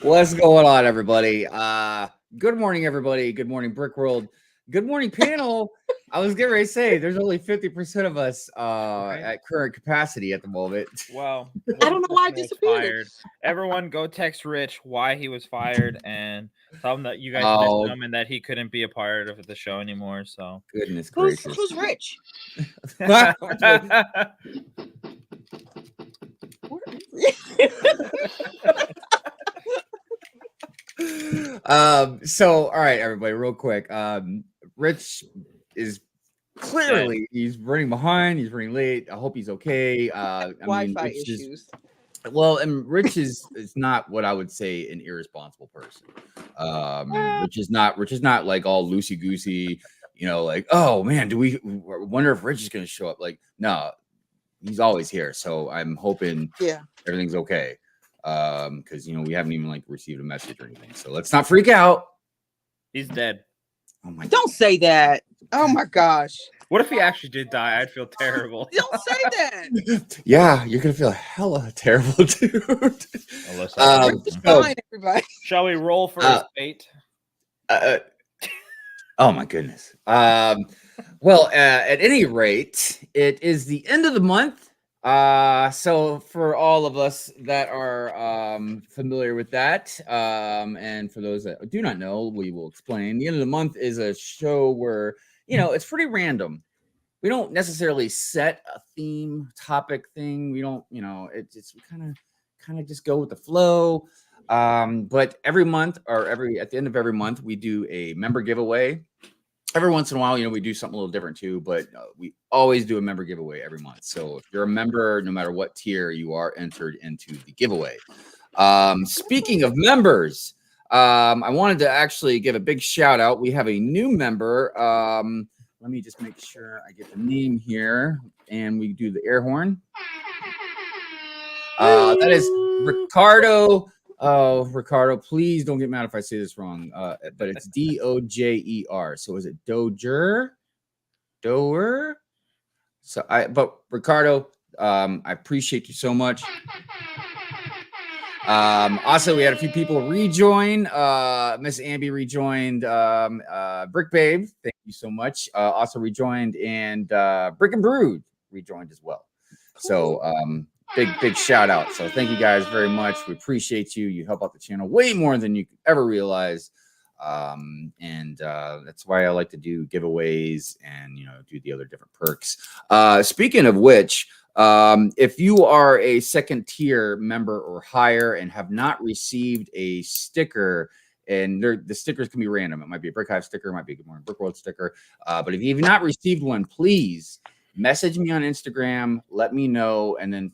What's going on, everybody? Good morning, everybody. Good morning, Brick World. Good morning, panel. I was getting ready to say there's only 50% of us at current capacity at the moment. Well, I don't know why I was disappeared. fired. Everyone go text Rich why he was fired and tell him that you guys Oh. missed him and that he couldn't be a part of the show anymore. So Goodness gracious. Who's Rich? So all right, everybody, real quick. Rich is clearly he's running behind, he's running late. I hope he's okay. Wi-Fi Rich issues. Well, and Rich is not what I would say an irresponsible person. Rich is not like all loosey goosey, like, oh man, do we wonder if Rich is going to show up? Like, no, he's always here. So I'm hoping everything's okay. Because we haven't even like received a message or anything. So let's not freak out. He's dead. Oh my! Don't say that. Oh my gosh. What if he actually did die? I'd feel terrible. Don't say that. Yeah, you're gonna feel hella terrible, dude. Fine, everybody. Shall we roll for his fate? Oh my goodness. Well, at any rate, it is the end of the month. So for all of us that are familiar with that, and for those that do not know, we will explain. The end of the month is a show where it's pretty random. We don't necessarily set a theme topic thing. We don't, it's we kind of just go with the flow. But every month or at the end of every month, we do a member giveaway. Every once in a while, we do something a little different too, but we always do a member giveaway every month. So if you're a member, no matter what tier, you are entered into the giveaway. Speaking of members, I wanted to actually give a big shout out. We have a new member. Let me just make sure I get the name here, and we do the air horn. That is Ricardo. Oh, Ricardo, please don't get mad if I say this wrong. But it's Dojer. So is it Dojer? Doer? But Ricardo, I appreciate you so much. Also, we had a few people rejoin. Miss Ambi rejoined. Brick Babe, thank you so much. Also rejoined, and Brick and Brood rejoined as well. So big shout out. So thank you guys very much. We appreciate you. You help out the channel way more than you could ever realize. And that's why I like to do giveaways and do the other different perks. Speaking of which, if you are a second tier member or higher and have not received a sticker, and the stickers can be random. It might be a Brick Hive sticker, it might be a Good Morning Brick World sticker. But if you've not received one, please message me on Instagram, let me know, and then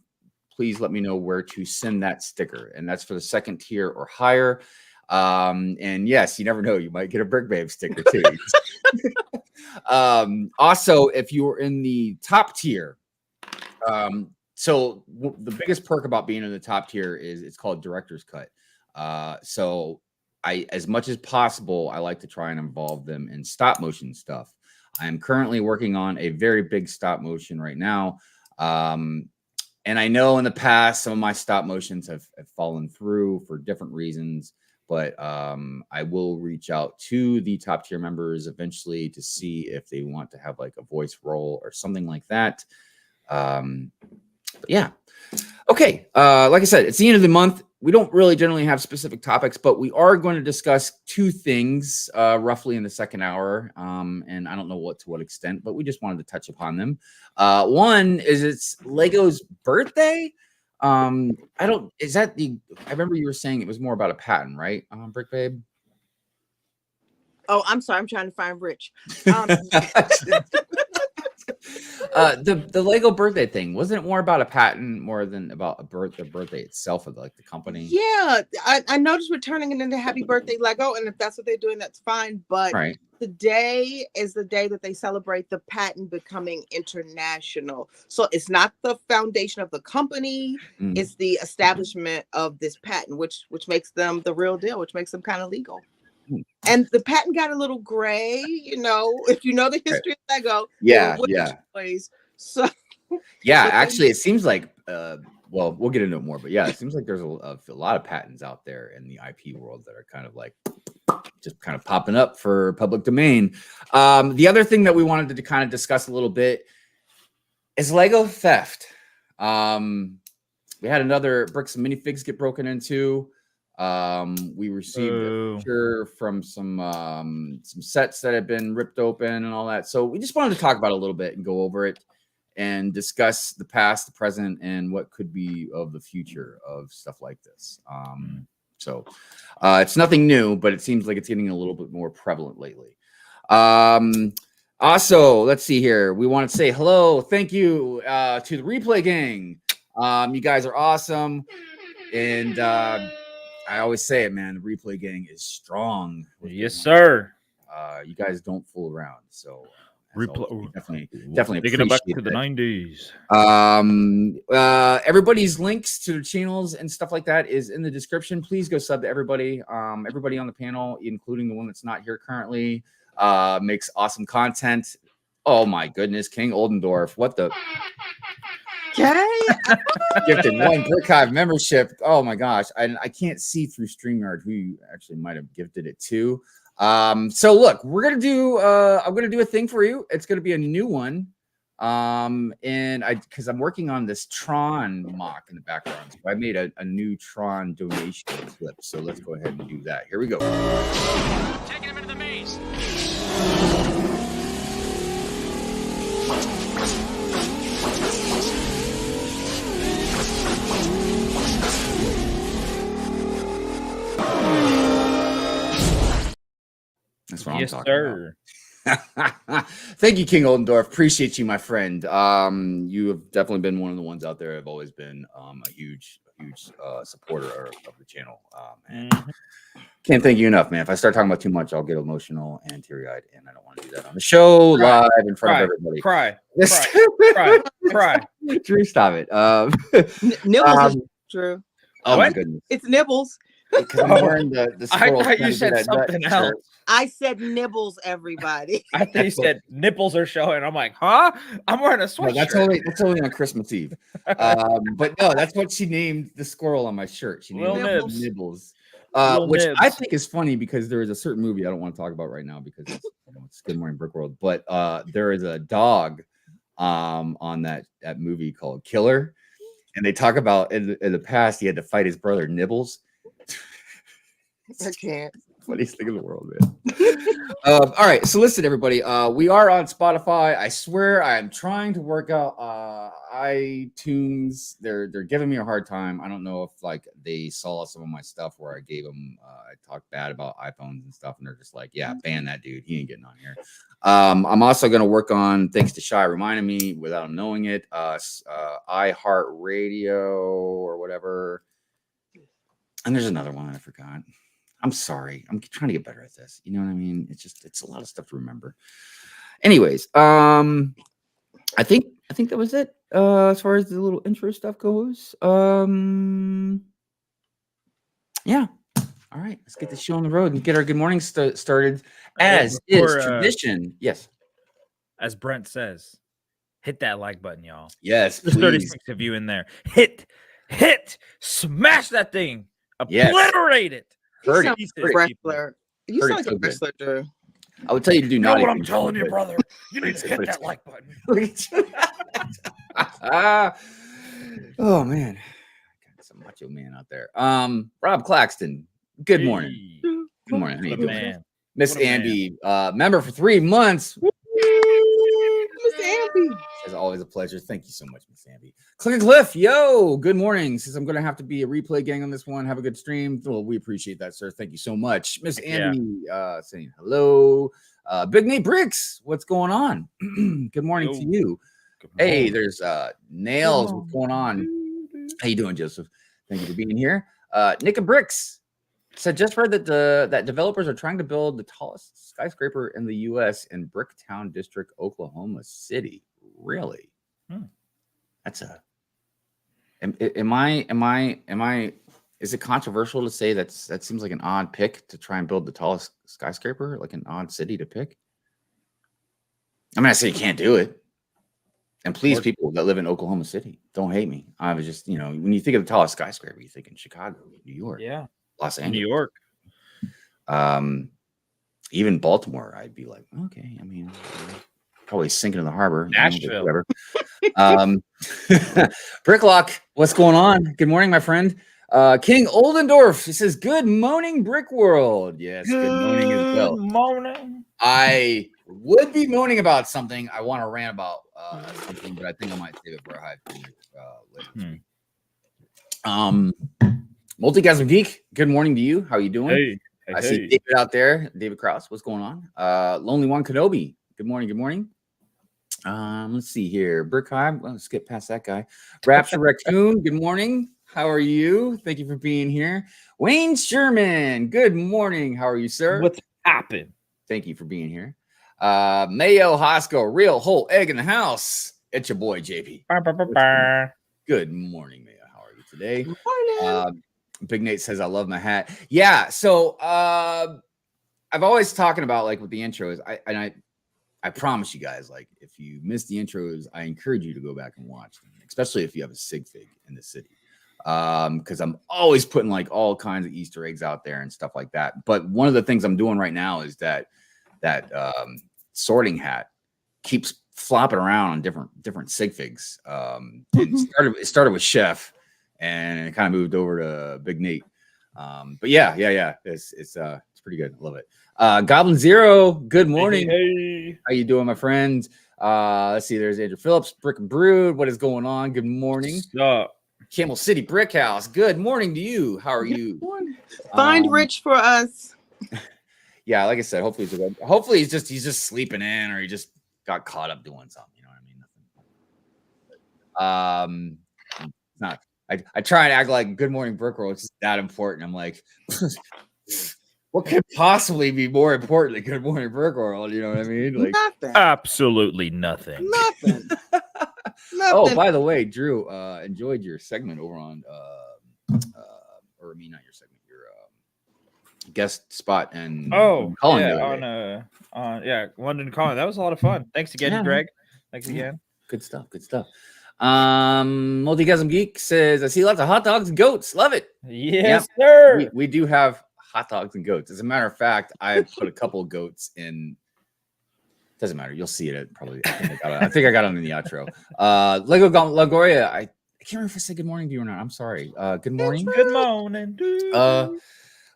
please let me know where to send that sticker. And that's for the second tier or higher. And yes, you never know, you might get a Brick Babe sticker too. Also, if you're in the top tier, so the biggest perk about being in the top tier is it's called director's cut. So as much as possible, I like to try and involve them in stop motion stuff. I am currently working on a very big stop motion right now. And I know in the past, some of my stop motions have fallen through for different reasons, but I will reach out to the top tier members eventually to see if they want to have like a voice role or something like that. But yeah. Okay. Like I said, it's the end of the month. We don't really generally have specific topics, but we are going to discuss two things roughly in the second hour. And I don't know to what extent, but we just wanted to touch upon them. One is it's Lego's birthday. I remember you were saying it was more about a patent, right? Brick Babe? Oh, I'm sorry. I'm trying to find Rich. The Lego birthday thing, wasn't it more about a patent more than about the birthday itself of like the company? Yeah, I noticed we're turning it into Happy Birthday Lego, and if that's what they're doing, that's fine. But today is the day that they celebrate the patent becoming international. So it's not the foundation of the company, it's the establishment of this patent, which makes them the real deal, which makes them kind of legal. And the patent got a little gray, if you know the history of Lego. Yeah. Ways. So yeah, actually, it seems like well, we'll get into it more, but yeah, it seems like there's a lot of patents out there in the IP world that are kind of like just kind of popping up for public domain. The other thing that we wanted to kind of discuss a little bit is Lego theft. We had another bricks and minifigs get broken into. We received a picture from some sets that had been ripped open and all that. So we just wanted to talk about it a little bit and go over it and discuss the past, the present, and what could be of the future of stuff like this. So it's nothing new, but it seems like it's getting a little bit more prevalent lately. Also, let's see here. We want to say hello, thank you to the Replay Gang. You guys are awesome. And I always say it, man, the Replay Gang is strong. Yes, sir. You guys don't fool around. So definitely taking it back to the 90s. Everybody's links to their channels and stuff like that is in the description. Please go sub to everybody. Everybody on the panel, including the one that's not here currently, makes awesome content. Oh my goodness, King Oldendorf, what the gifted 1 Brick Hive membership. Oh my gosh, I can't see through StreamYard. We actually might have gifted it too. So look, we're gonna do I'm gonna do a thing for you. It's gonna be a new one. And because I'm working on this Tron mock in the background, so I made a new Tron donation clip. So let's go ahead and do that. Here we go. Taking him into the maze. That's what I'm talking about. Thank you, King Oldendorf. Appreciate you, my friend. You have definitely been one of the ones out there. I've always been a huge supporter of the channel. And can't thank you enough, man. If I start talking about too much, I'll get emotional and teary-eyed, and I don't want to do that on the show live in front of everybody. Cry. Drew, stop it. Nibbles is true. Oh my goodness, it's Nibbles. Because I'm wearing the squirrel. I thought you said something else. I said nibbles, everybody. I thought you said nipples are showing. I'm like, huh? I'm wearing a sweatshirt. No, that's only on Christmas Eve. But no, that's what she named the squirrel on my shirt. She named it Nibbles. Which Nibs. I think is funny because there is a certain movie I don't want to talk about right now because it's Good Morning Brick World. But there is a dog on that movie called Killer. And they talk about in the past he had to fight his brother Nibbles. I can't. Funniest thing in the world, man. All right, so listen, everybody. We are on Spotify. I swear, I am trying to work out iTunes. They're giving me a hard time. I don't know if like they saw some of my stuff where I gave them. I talked bad about iPhones and stuff, and they're just like, "Yeah, ban that dude. He ain't getting on here." I'm also going to work on, thanks to Shy reminding me without him knowing it, iHeartRadio or whatever. And there's another one I forgot. I'm sorry. I'm trying to get better at this. You know what I mean? It's a lot of stuff to remember. Anyways, I think that was it. As far as the little intro stuff goes. Yeah. All right. Let's get the show on the road and get our good morning started as is tradition. Yes. As Brent says, hit that like button, y'all. Yes. There's 36 of you in there. Hit, smash that thing. Obliterate it. You sound like a wrestler. You sound like a wrestler, Drew. I would tell you to do not. What I'm telling you, brother. You need to hit that like button. Oh man, got some macho man out there. Rob Claxton. Good morning. Good morning. How you doing, man? Miss Andy, member for 3 months. Miss Andy. It's always a pleasure. Thank you so much, Miss Andy. Cliff, yo, good morning. Since I'm going to have to be a replay gang on this one, have a good stream. Well, we appreciate that, sir. Thank you so much. Miss Andy saying hello. Big Nate Bricks, what's going on? Good morning to you. Hey, there's Nails. What's going on? How you doing, Joseph? Thank you for being here. Nick and Bricks said, just heard that that developers are trying to build the tallest skyscraper in the U.S. in Bricktown District, Oklahoma City. Really? That's a. Am I? Is it controversial to say that seems like an odd pick to try and build the tallest skyscraper, like an odd city to pick? I'm not saying you can't do it. And please, people that live in Oklahoma City, don't hate me. I was just, when you think of the tallest skyscraper, you think in Chicago, New York, Los Angeles, New York. Even Baltimore, I'd be like, okay. I mean, probably sinking in the harbor. Nashville. Whatever. Bricklock, what's going on? Good morning, my friend. King Oldendorf, he says, good morning, Brick World. Yes, good morning as well. Good morning. I would be moaning about something. I want to rant about something, but I think I might save it for a Hive later. Multigasm Geek, good morning to you. How are you doing? Hey. I see David out there. David Krause, what's going on? Lonely One Kenobi, good morning. Good morning. Let's see here. Brick Hive, let's skip past that guy. Rapture Raccoon, good morning. How are you? Thank you for being here. Wayne Sherman, good morning. How are you, sir? What's happened? Thank you for being here. Mayo Hosco, real whole egg in the house. It's your boy JP. Good morning, Mayo. How are you today? Good morning. Big Nate says I love my hat. Yeah, so I've always talking about like with the intros. I promise you guys, like if you missed the intros, I encourage you to go back and watch them, especially if you have a sigfig in the city. Because I'm always putting like all kinds of Easter eggs out there and stuff like that. But one of the things I'm doing right now is that sorting hat keeps flopping around on different sigfigs. It started with Chef, and it kind of moved over to Big Nate. But yeah, it's pretty good. I love it. Goblin Zero, good morning. Hey. How you doing, my friend? Let's see. There's Andrew Phillips, Brick and Brood. What is going on? Good morning. Camel City Brick House. Good morning to you. How are you? Find Rich for us. Yeah, like I said, hopefully he's just sleeping in, or he just got caught up doing something. You know what I mean? Nothing. It's not. I try and act like Good Morning Brick World. It's just that important. I'm like, what could possibly be more important than Good Morning Brick World? You know what I mean? Like Nothing. Absolutely nothing. Nothing. Oh, by the way, Drew, enjoyed your segment over on or I mean not your segment, your guest spot and London Calling. That was a lot of fun. Thanks again, Greg. Thanks again. Good stuff. Multigasm Geek says, I see lots of hot dogs and goats. Love it. Yes, sir. We do have hot dogs and goats. As a matter of fact, I put a couple of goats in. Doesn't matter. You'll see it probably. I think I got it in the outro. Lego Lagoria. I can't remember if I said good morning to you or not. I'm sorry. Good morning. Good morning.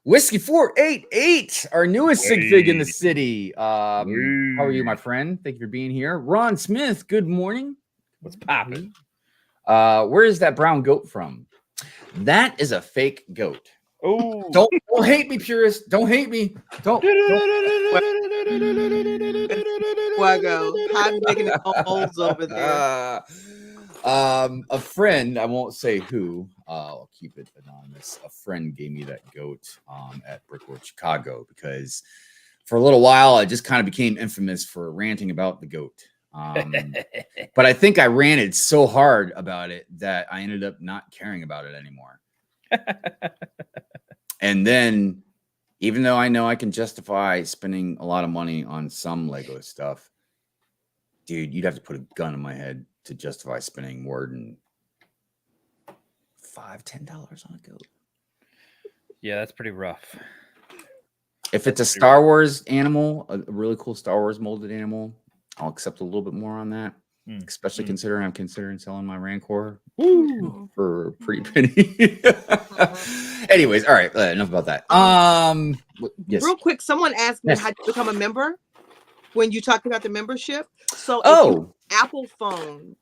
Whiskey 488, our newest sigfig in the city. How are you, my friend? Thank you for being here. Ron Smith, good morning. What's popping? Where is that brown goat from? That is a fake goat. Oh, don't hate me, purist. Don't hate me. Don't. Wago, I'm digging holes over there. A friend, I won't say who, I'll keep it anonymous. A friend gave me that goat at Brickworld Chicago because for a little while I just kind of became infamous for ranting about the goat. But I think I ranted so hard about it that I ended up not caring about it anymore. And then, even though I know I can justify spending a lot of money on some Lego stuff, dude, you'd have to put a gun in my head to justify spending more than $5-10 on a goat. Yeah, that's pretty rough. If it's a Star Wars animal, a really cool Star Wars molded animal, I'll accept a little bit more on that. Especially considering I'm considering selling my Rancor for a pretty penny. Anyways, all right, enough about that. Yes. Real quick, someone asked me how to become a member when you talked about the membership. So Apple phone,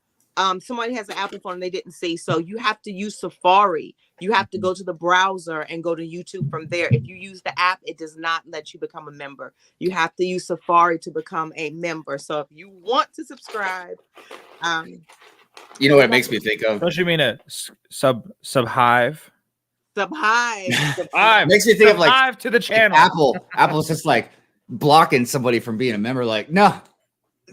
somebody has an Apple phone and they didn't see, so you have to use Safari. You have to go to the browser and go to YouTube from there. If you use the app, it does not let you become a member. You have to use Safari to become a member. So if you want to subscribe, you know what it makes me think of? Don't you mean a sub hive? Sub hive. Makes me think of like hive to the channel. Apple's just like blocking somebody from being a member. Like, no,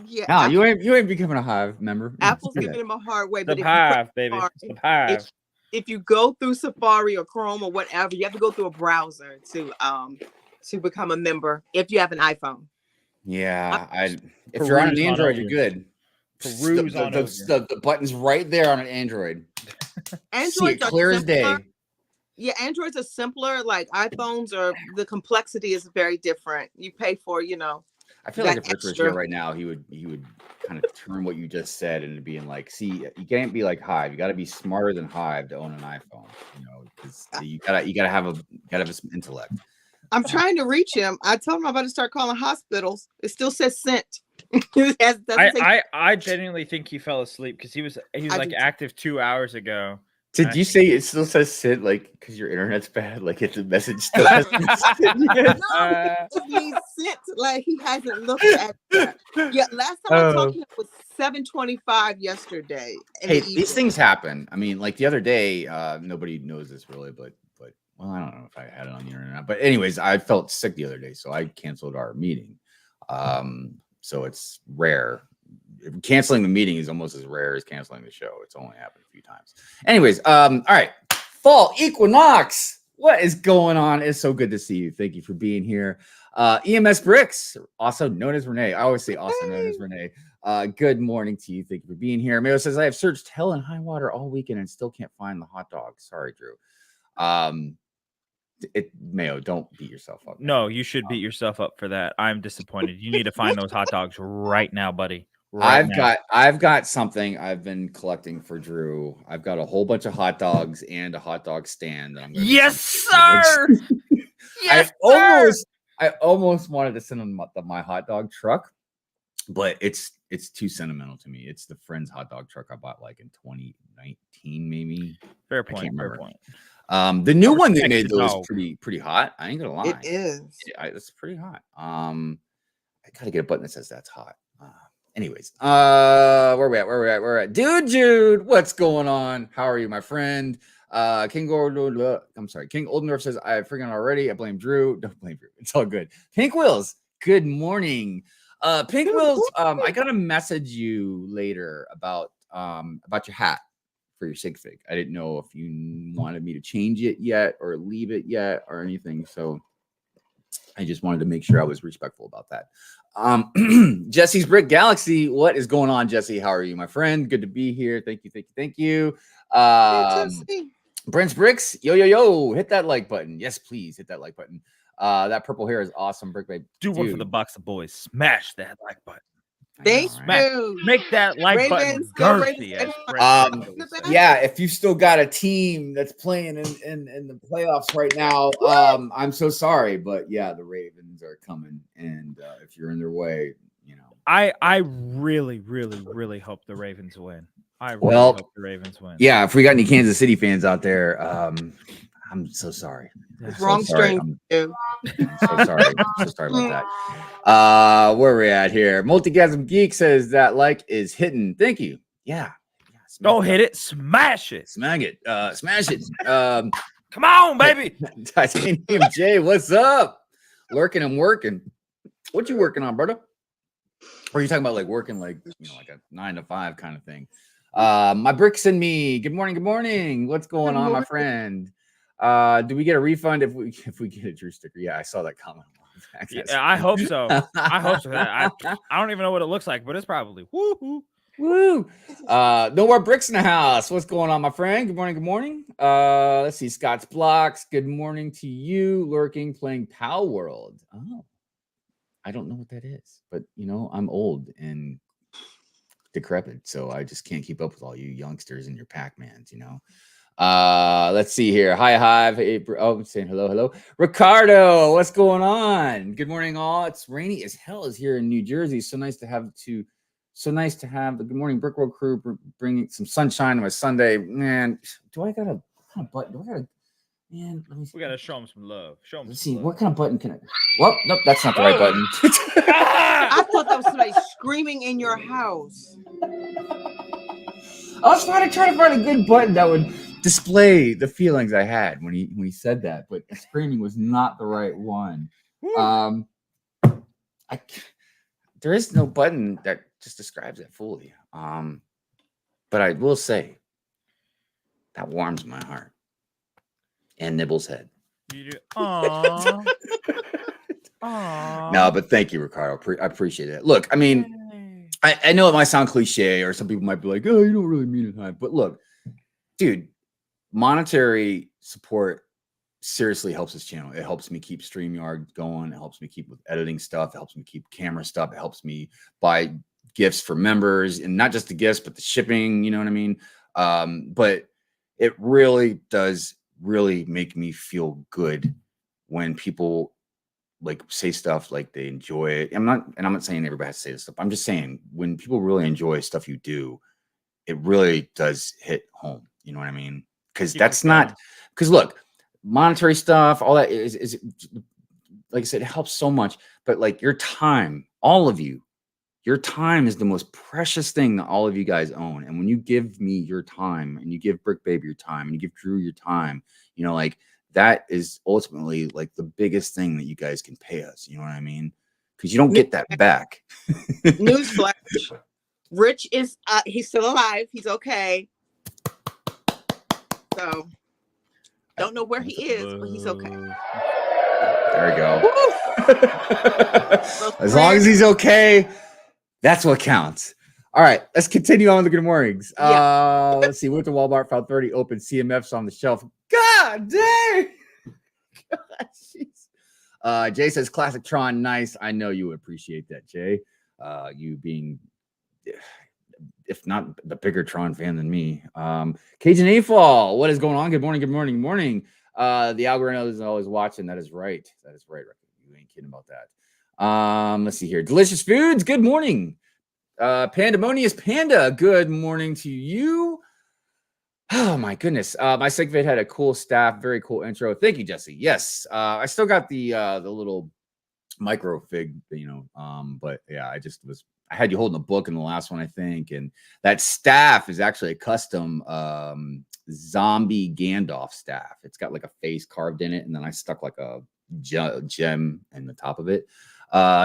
you ain't becoming a Hive member. Apple's giving them a hard way. But hive, baby. Hive. If you go through Safari or Chrome or whatever, you have to go through a browser to become a member if you have an iPhone. Yeah, if you're on an Android, you're good. peruse on over. The button's right there on an Android. See it Androids are clear as simpler. day. Yeah, Androids are simpler. Like iPhones are, the complexity is very different. You pay for, I feel like that if Rich was extra. here right now, he would kind of turn what you just said into being like, see, you can't be like Hive. You got to be smarter than Hive to own an iPhone. Because you gotta have some intellect. I'm trying to reach him. I told him I'm about to start calling hospitals. It still says sent. I genuinely think he fell asleep because he was like active 2 hours ago. Did you say it still says sit like because your internet's bad? Like it's a message still hasn't been sent yet? No, it means sent. Like he hasn't looked at that. Yeah, last time I talked to him was 7:25 yesterday. Hey, these things happen. I mean, like the other day, nobody knows this really, but well, I don't know if I had it on the internet. But anyways, I felt sick the other day, so I canceled our meeting. So it's rare. Canceling the meeting is almost as rare as canceling the show. It's only happened a few times. Anyways, all right. Fall equinox. What is going on? It's so good to see you. Thank you for being here. EMS Bricks, also known as Renee. I always say also known as Renee. Good morning to you. Thank you for being here. Mayo says, I have searched hell and high water all weekend and still can't find the hot dog. Sorry, Drew. Mayo, don't beat yourself up. No, you should beat yourself up for that. I'm disappointed. You need to find those hot dogs right now, buddy. I've got something I've been collecting for Drew. I've got a whole bunch of hot dogs and a hot dog stand that I'm going to Yes, sir. Yes, I almost wanted to send him my hot dog truck, but it's too sentimental to me. It's the Friends hot dog truck I bought like in 2019, maybe. Fair point. Fair point. The new one they made though is pretty hot. I ain't gonna lie. It is. It's pretty hot. I gotta get a button that says that's hot. Anyways, where we at? We're at. Jude, what's going on? How are you, my friend? King Oldendorf says, I freaking already. I blame Drew. Don't blame Drew. It's all good. Pink Wheels, good morning. Pink Wheels, I gotta message you later about your hat for your sigfig. I didn't know if you wanted me to change it yet or leave it yet or anything. So I just wanted to make sure I was respectful about that. Jesse's Brick Galaxy. What is going on, Jesse? How are you, my friend? Good to be here. Thank you. Brent's Bricks. Yo. Hit that like button. Yes, please hit that like button. That purple hair is awesome, Brick babe. Do one for the box of boys. Smash that like button. Thank you. Make that like button girthy. Yeah, if you've still got a team that's playing in the playoffs right now, I'm so sorry, but yeah, the Ravens are coming, and if you're in their way, I really hope the Ravens win. I really hope the Ravens win. Yeah, if we got any Kansas City fans out there, I'm so sorry. Wrong string. I'm so sorry. I'm so sorry about that. Where are we at here? Multigasm Geek says that like is hitting. Thank you. Yeah. Don't hit it. Smash it. Smash it. Smash it. Come on, baby. Titanium J, what's up? Lurking and working. What you working on, brother? Or are you talking about like working like like a 9 to 5 kind of thing? My Bricks and me. Good morning. What's going on, my friend? Do we get a refund if we get a Drew sticker? Yeah, I saw that comment. Yeah, I hope so. I hope so. I don't even know what it looks like, but it's probably woo. No more bricks in the house. What's going on, my friend? Good morning. Let's see. Scott's Blocks. Good morning to you. Lurking, playing Pal World. Oh, I don't know what that is, but I'm old and decrepit, so I just can't keep up with all you youngsters and your Pac-Mans. Let's see here. Hi, Hive. Hey, I'm saying hello. Ricardo, what's going on? Good morning, all. It's rainy as hell is here in New Jersey. So nice to have the Good Morning Brick World crew bringing some sunshine to my Sunday. Man, what kind of button? Man, let me see. We gotta show them some love. Let's see. What kind of button can I? Well, nope, that's not the right button. I thought that was somebody screaming in your house. I was trying to find a good button that would display the feelings I had when he said that, but screaming was not the right one. There is no button that just describes it fully. But I will say that warms my heart and Nibble's head. You do. Aww. No, but thank you, Ricardo. I appreciate it. Look, I mean, I know it might sound cliche, or some people might be like, "Oh, you don't really mean it, Hive." But look, dude, monetary support seriously helps this channel. It helps me keep StreamYard going. It helps me keep with editing stuff. It helps me keep camera stuff. It helps me buy gifts for members, and not just the gifts, but the shipping. You know what I mean? But it really does really make me feel good when people like say stuff like they enjoy it. I'm not saying everybody has to say this stuff. I'm just saying when people really enjoy stuff you do, it really does hit home. You know what I mean? Because that's not because look, monetary stuff, all that is like I said, it helps so much. But like your time, all of you, your time is the most precious thing that all of you guys own. And when you give me your time, and you give Brick Baby your time, and you give Drew your time, you know, like that is ultimately like the biggest thing that you guys can pay us. You know what I mean? Because you don't get that back. Newsflash. Rich is he's still alive. He's okay. So don't know where he is, but he's okay. There we go. As long as he's okay, that's what counts. All right, let's continue on with the good mornings. Let's see. Went to Walmart, found 30 open CMFs on the shelf. God dang! God, jeez. Jay says, "Classic Tron, nice." I know you appreciate that, Jay. You being, if not the bigger Tron fan than me. Cajun A-Fall, what is going on? Good morning, good morning, good morning. The algorithm is always watching. That is right. That is right. You ain't kidding about that. Let's see here. Delicious Foods, good morning. Pandemonious Panda, good morning to you. Oh my goodness. My sigfig had a cool staff, very cool intro. Thank you, Jesse. Yes. I still got the little micro fig, you know, but yeah, I had you holding a book in the last one, I think, and that staff is actually a custom zombie Gandalf staff. It's got like a face carved in it, and then I stuck like a gem in the top of it.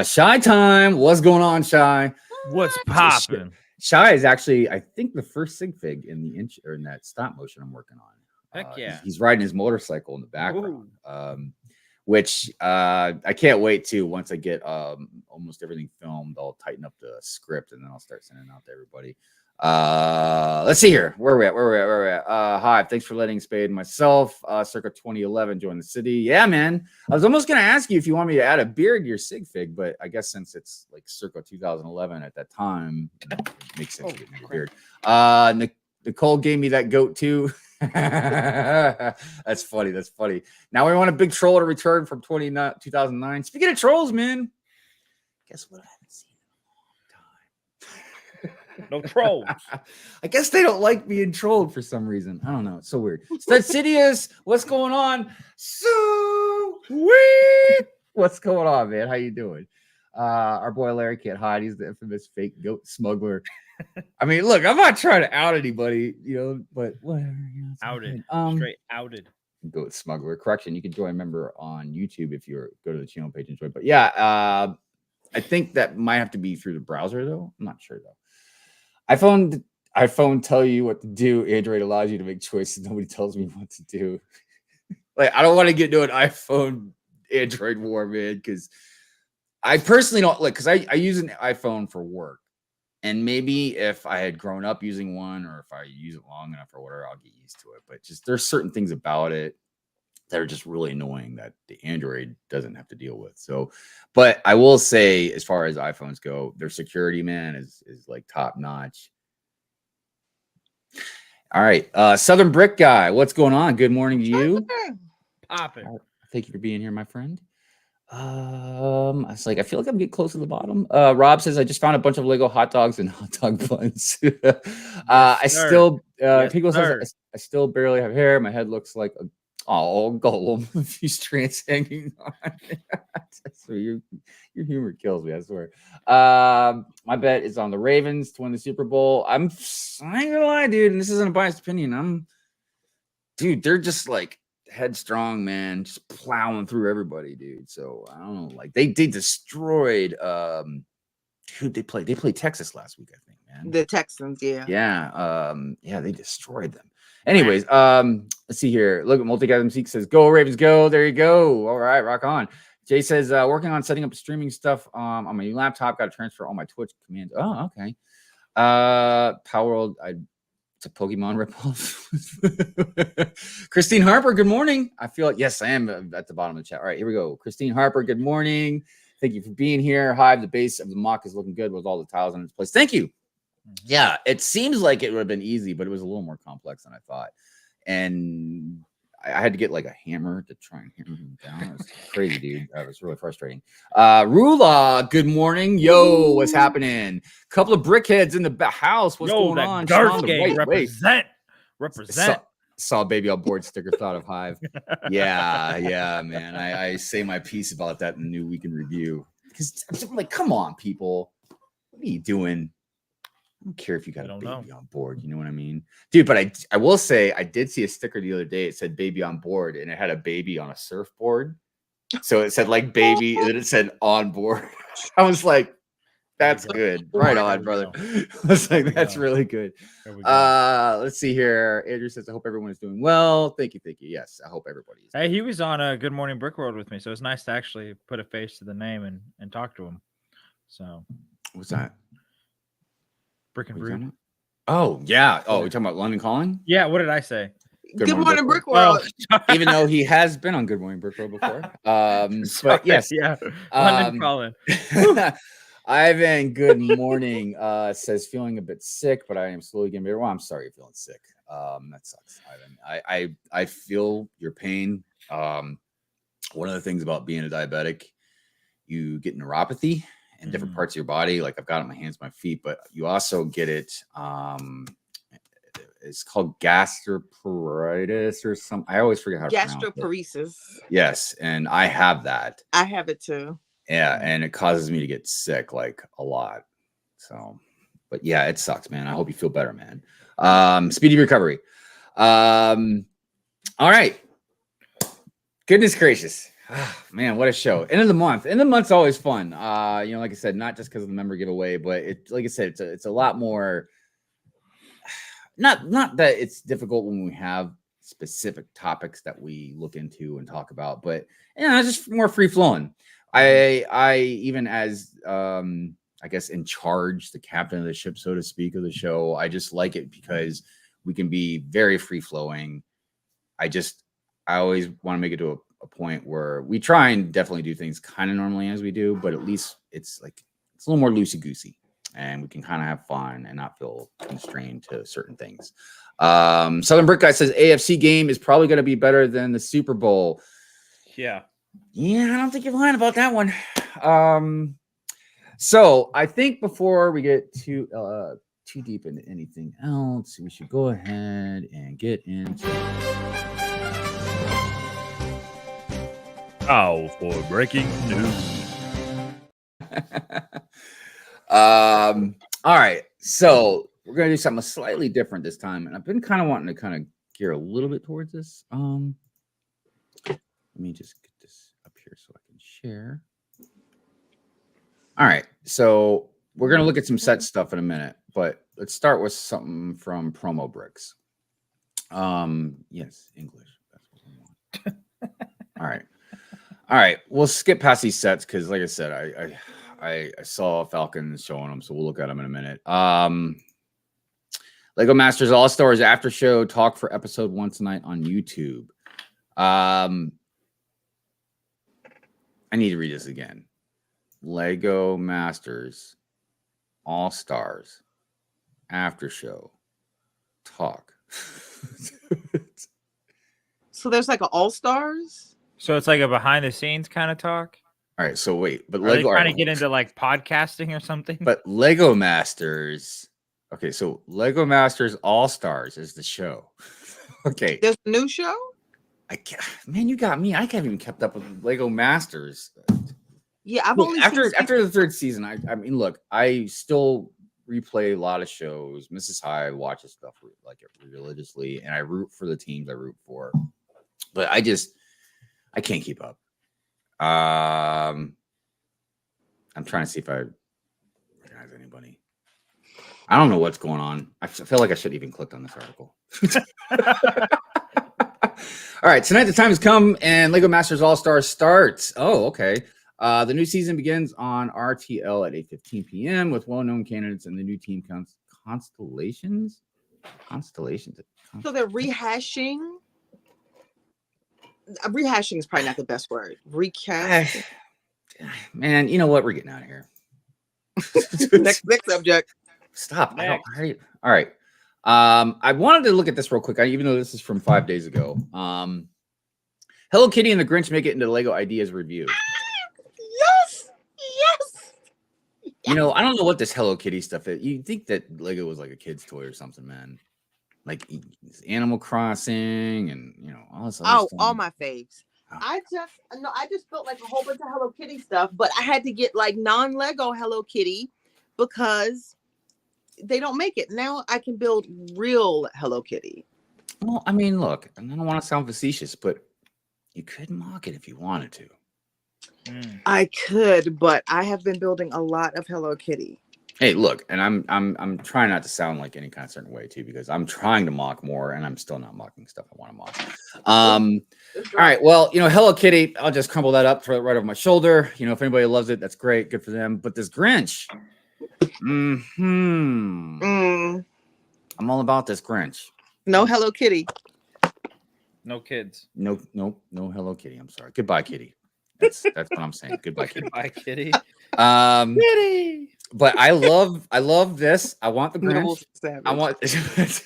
Shy time, what's going on, Shy? What's popping? Shy is actually, I think, the first sigfig in the in that stop motion I'm working on. Heck yeah. He's riding his motorcycle in the background. Which I can't wait to. Once I get almost everything filmed, I'll tighten up the script, and then I'll start sending it out to everybody. Let's see here. Where are we at? Hi, thanks for letting Spade and myself, circa 2011, join the city. Yeah, man. I was almost going to ask you if you want me to add a beard to your sigfig, but I guess since it's like circa 2011 at that time, it makes sense to get a beard. Nicole gave me that goat too. That's funny. That's funny. Now we want a big troll to return from 2009. Speaking of trolls, man, guess what? I haven't seen in a long time. No trolls. I guess they don't like being trolled for some reason. I don't know. It's so weird. Studsidious, what's going on? So weird. What's going on, man? How you doing? Our boy Larry can't hide. He's the infamous fake goat smuggler. I mean, look, I'm not trying to out anybody, you know, but whatever. You know, outed. Straight outed. Goat smuggler. Correction. You can join a member on YouTube if you go to the channel page and join. But yeah, I think that might have to be through the browser, though. I'm not sure, though. iPhone tell you what to do. Android allows you to make choices. Nobody tells me what to do. Like, I don't want to get into an iPhone Android war, man, because I personally don't like, because I use an iPhone for work. And maybe if I had grown up using one, or if I use it long enough or whatever, I'll get used to it. But just there's certain things about it that are just really annoying that the Android doesn't have to deal with. So, but I will say, as far as iPhones go, their security, man, is like top notch. All right, Southern Brick Guy, what's going on? Good morning to you. Popping. Thank you for being here, my friend. I was like, I feel like I'm getting close to the bottom. Rob says, I just found a bunch of Lego hot dogs and hot dog buns. I still barely have hair. My head looks like a golem with a few strands hanging on. So your humor kills me, I swear. My bet is on the Ravens to win the Super Bowl. I ain't gonna lie, dude, and this isn't a biased opinion. They're just like headstrong, man, just plowing through everybody, dude. So I don't know, like they destroyed who'd they play? They played Texas last week, I think, man. The Texans, yeah. Yeah, they destroyed them. Anyways, let's see here. Look at Multigasm Seek says, go Ravens, go. There you go. All right, rock on. Jay says, working on setting up streaming stuff on my new laptop. Got to transfer all my Twitch commands. Oh, okay. Power World, it's a Pokemon ripoff. Christine Harper, good morning. I feel like, yes, I am at the bottom of the chat. All right, here we go. Christine Harper, good morning. Thank you for being here. Hive, the base of the mock is looking good with all the tiles in its place. Thank you. Yeah, it seems like it would have been easy, but it was a little more complex than I thought. And I had to get like a hammer to try and hammer him down. It was crazy, dude. That was really frustrating. Rula, good morning. Yo, what's happening? Couple of brickheads in the house. What's going on? Garth gang, represent. Saw baby on board sticker, thought of Hive. Yeah, man. I say my piece about that in the new week in review. Because I'm like, come on, people. What are you doing? I don't care if you got a baby on board. You know what I mean? Dude, but I will say I did see a sticker the other day. It said baby on board and it had a baby on a surfboard. So it said like baby and then it said on board. I was like, that's good. Right on, brother. I was like, that's really good. Let's see here. Andrew says, I hope everyone is doing well. Thank you. Yes, I hope everybody is. Hey, he was on a Good Morning Brick World with me. So it's nice to actually put a face to the name and talk to him. So what's that? Brick and Brew. Oh, yeah. Oh, we're talking about London Calling? Yeah, what did I say? Good morning, Brick World. Even though he has been on Good Morning Brick World before. But yes. Yeah. London Calling. Ivan, good morning. Says feeling a bit sick, but I am slowly getting better. Well, I'm sorry you're feeling sick. That sucks, Ivan. I feel your pain. One of the things about being a diabetic, you get neuropathy in different parts of your body. Like I've got it on my hands, my feet, but you also get it. It's called gastroparesis or something. I always forget how to pronounce it. Gastroparesis. Yes, and I have that. I have it too. Yeah, and it causes me to get sick like a lot. So, but yeah, it sucks, man. I hope you feel better, man. Speedy recovery. All right. Goodness gracious. Man, what a show. End of the month. End of the month's always fun. Like I said, not just because of the member giveaway, but like I said, it's a lot more. Not that it's difficult when we have specific topics that we look into and talk about, but it's just more free flowing. I even as I guess in charge, the captain of the ship, so to speak, of the show, I just like it because we can be very free flowing. I always want to make it to a point where we try and definitely do things kind of normally as we do, but at least it's a little more loosey goosey and we can kind of have fun and not feel constrained to certain things. Southern Brick Guy says AFC game is probably going to be better than the Super Bowl. Yeah, I don't think you're lying about that one. So I think before we get too deep into anything else, we should go ahead and get into for breaking news. All right, so we're gonna do something slightly different this time, and I've been kind of wanting to kind of gear a little bit towards this. Let me just get this up here so I can share. All right, so we're gonna look at some set stuff in a minute, but let's start with something from Promo Bricks. Yes, English. That's what we want. All right. We'll skip past these sets because, like I said, I saw Falcons showing them, so we'll look at them in a minute. Lego Masters All Stars After Show talk for episode 1 tonight on YouTube. I need to read this again. Lego Masters All Stars After Show talk. So there's like an All Stars. So it's like a behind the scenes kind of talk. All right, so wait, but Lego trying to get into like podcasting or something. But Lego Masters. Okay, so Lego Masters All Stars is the show. Okay, there's a new show. Man, you got me. I haven't even kept up with Lego Masters. Yeah, I've only after the third season. I mean, look, I still replay a lot of shows. Mrs. High watches stuff like religiously, and I root for the teams I root for. But I can't keep up. I'm trying to see if I recognize anybody. I don't know what's going on. I feel like I should even clicked on this article. All right, tonight the time has come and Lego Masters All-Stars starts. Oh, okay. The new season begins on RTL at 8:15 p.m. with well-known candidates and the new team constellations. So they're rehashing. Rehashing is probably not the best word. Recast. Man, you know what? We're getting out of here. next subject. Stop. I don't. All right. I wanted to look at this real quick, even though this is from 5 days ago. Hello Kitty and the Grinch make it into Lego Ideas review. Yes. You know, I don't know what this Hello Kitty stuff is. You'd think that Lego was like a kid's toy or something, man. Like Animal Crossing and all this other stuff. All my faves. Oh. I just built like a whole bunch of Hello Kitty stuff, but I had to get like non-Lego Hello Kitty because they don't make it. Now I can build real Hello Kitty. Well, I mean, look, I don't want to sound facetious, but you could mock it if you wanted to. I could, but I have been building a lot of Hello Kitty. Hey, look, and I'm trying not to sound like any kind of certain way too, because I'm trying to mock more, and I'm still not mocking stuff I want to mock. All right, well, Hello Kitty, I'll just crumble that up, throw it right over my shoulder. If anybody loves it, that's great, good for them. But this Grinch, I'm all about this Grinch. No Hello Kitty. No kids. No Hello Kitty. I'm sorry. Goodbye, Kitty. That's what I'm saying. Goodbye, Kitty. Goodbye, Kitty. Kitty. But I love this. I want the Grinch. I want I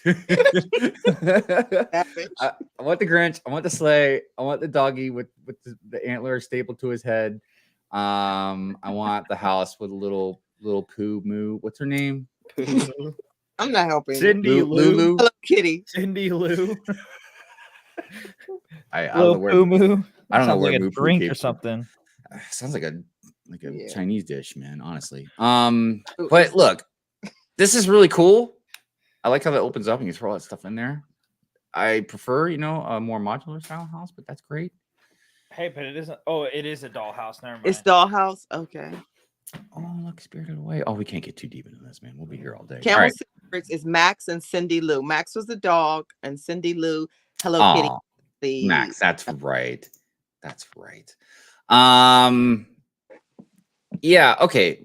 want the Grinch. I want the sleigh. I want the doggy with the antler stapled to his head. I want the house with a little poo moo. What's her name? I'm not helping. Cindy Lou. Hello Kitty. Cindy Lou. I don't know where. I don't know where like a drink or something. Sounds like a Chinese dish, man. Honestly. But look, this is really cool. I like how that opens up and you throw all that stuff in there. I prefer, a more modular style house, but that's great. Hey, but it isn't. Oh, it is a dollhouse. Never mind. It's dollhouse. Okay. Oh, look, Spirited Away. Oh, we can't get too deep into this, man. We'll be here all day. Camel Secrets is Max and Cindy Lou. Max was the dog, and Cindy Lou, Hello Kitty. The Max, that's right. That's right. Yeah, okay.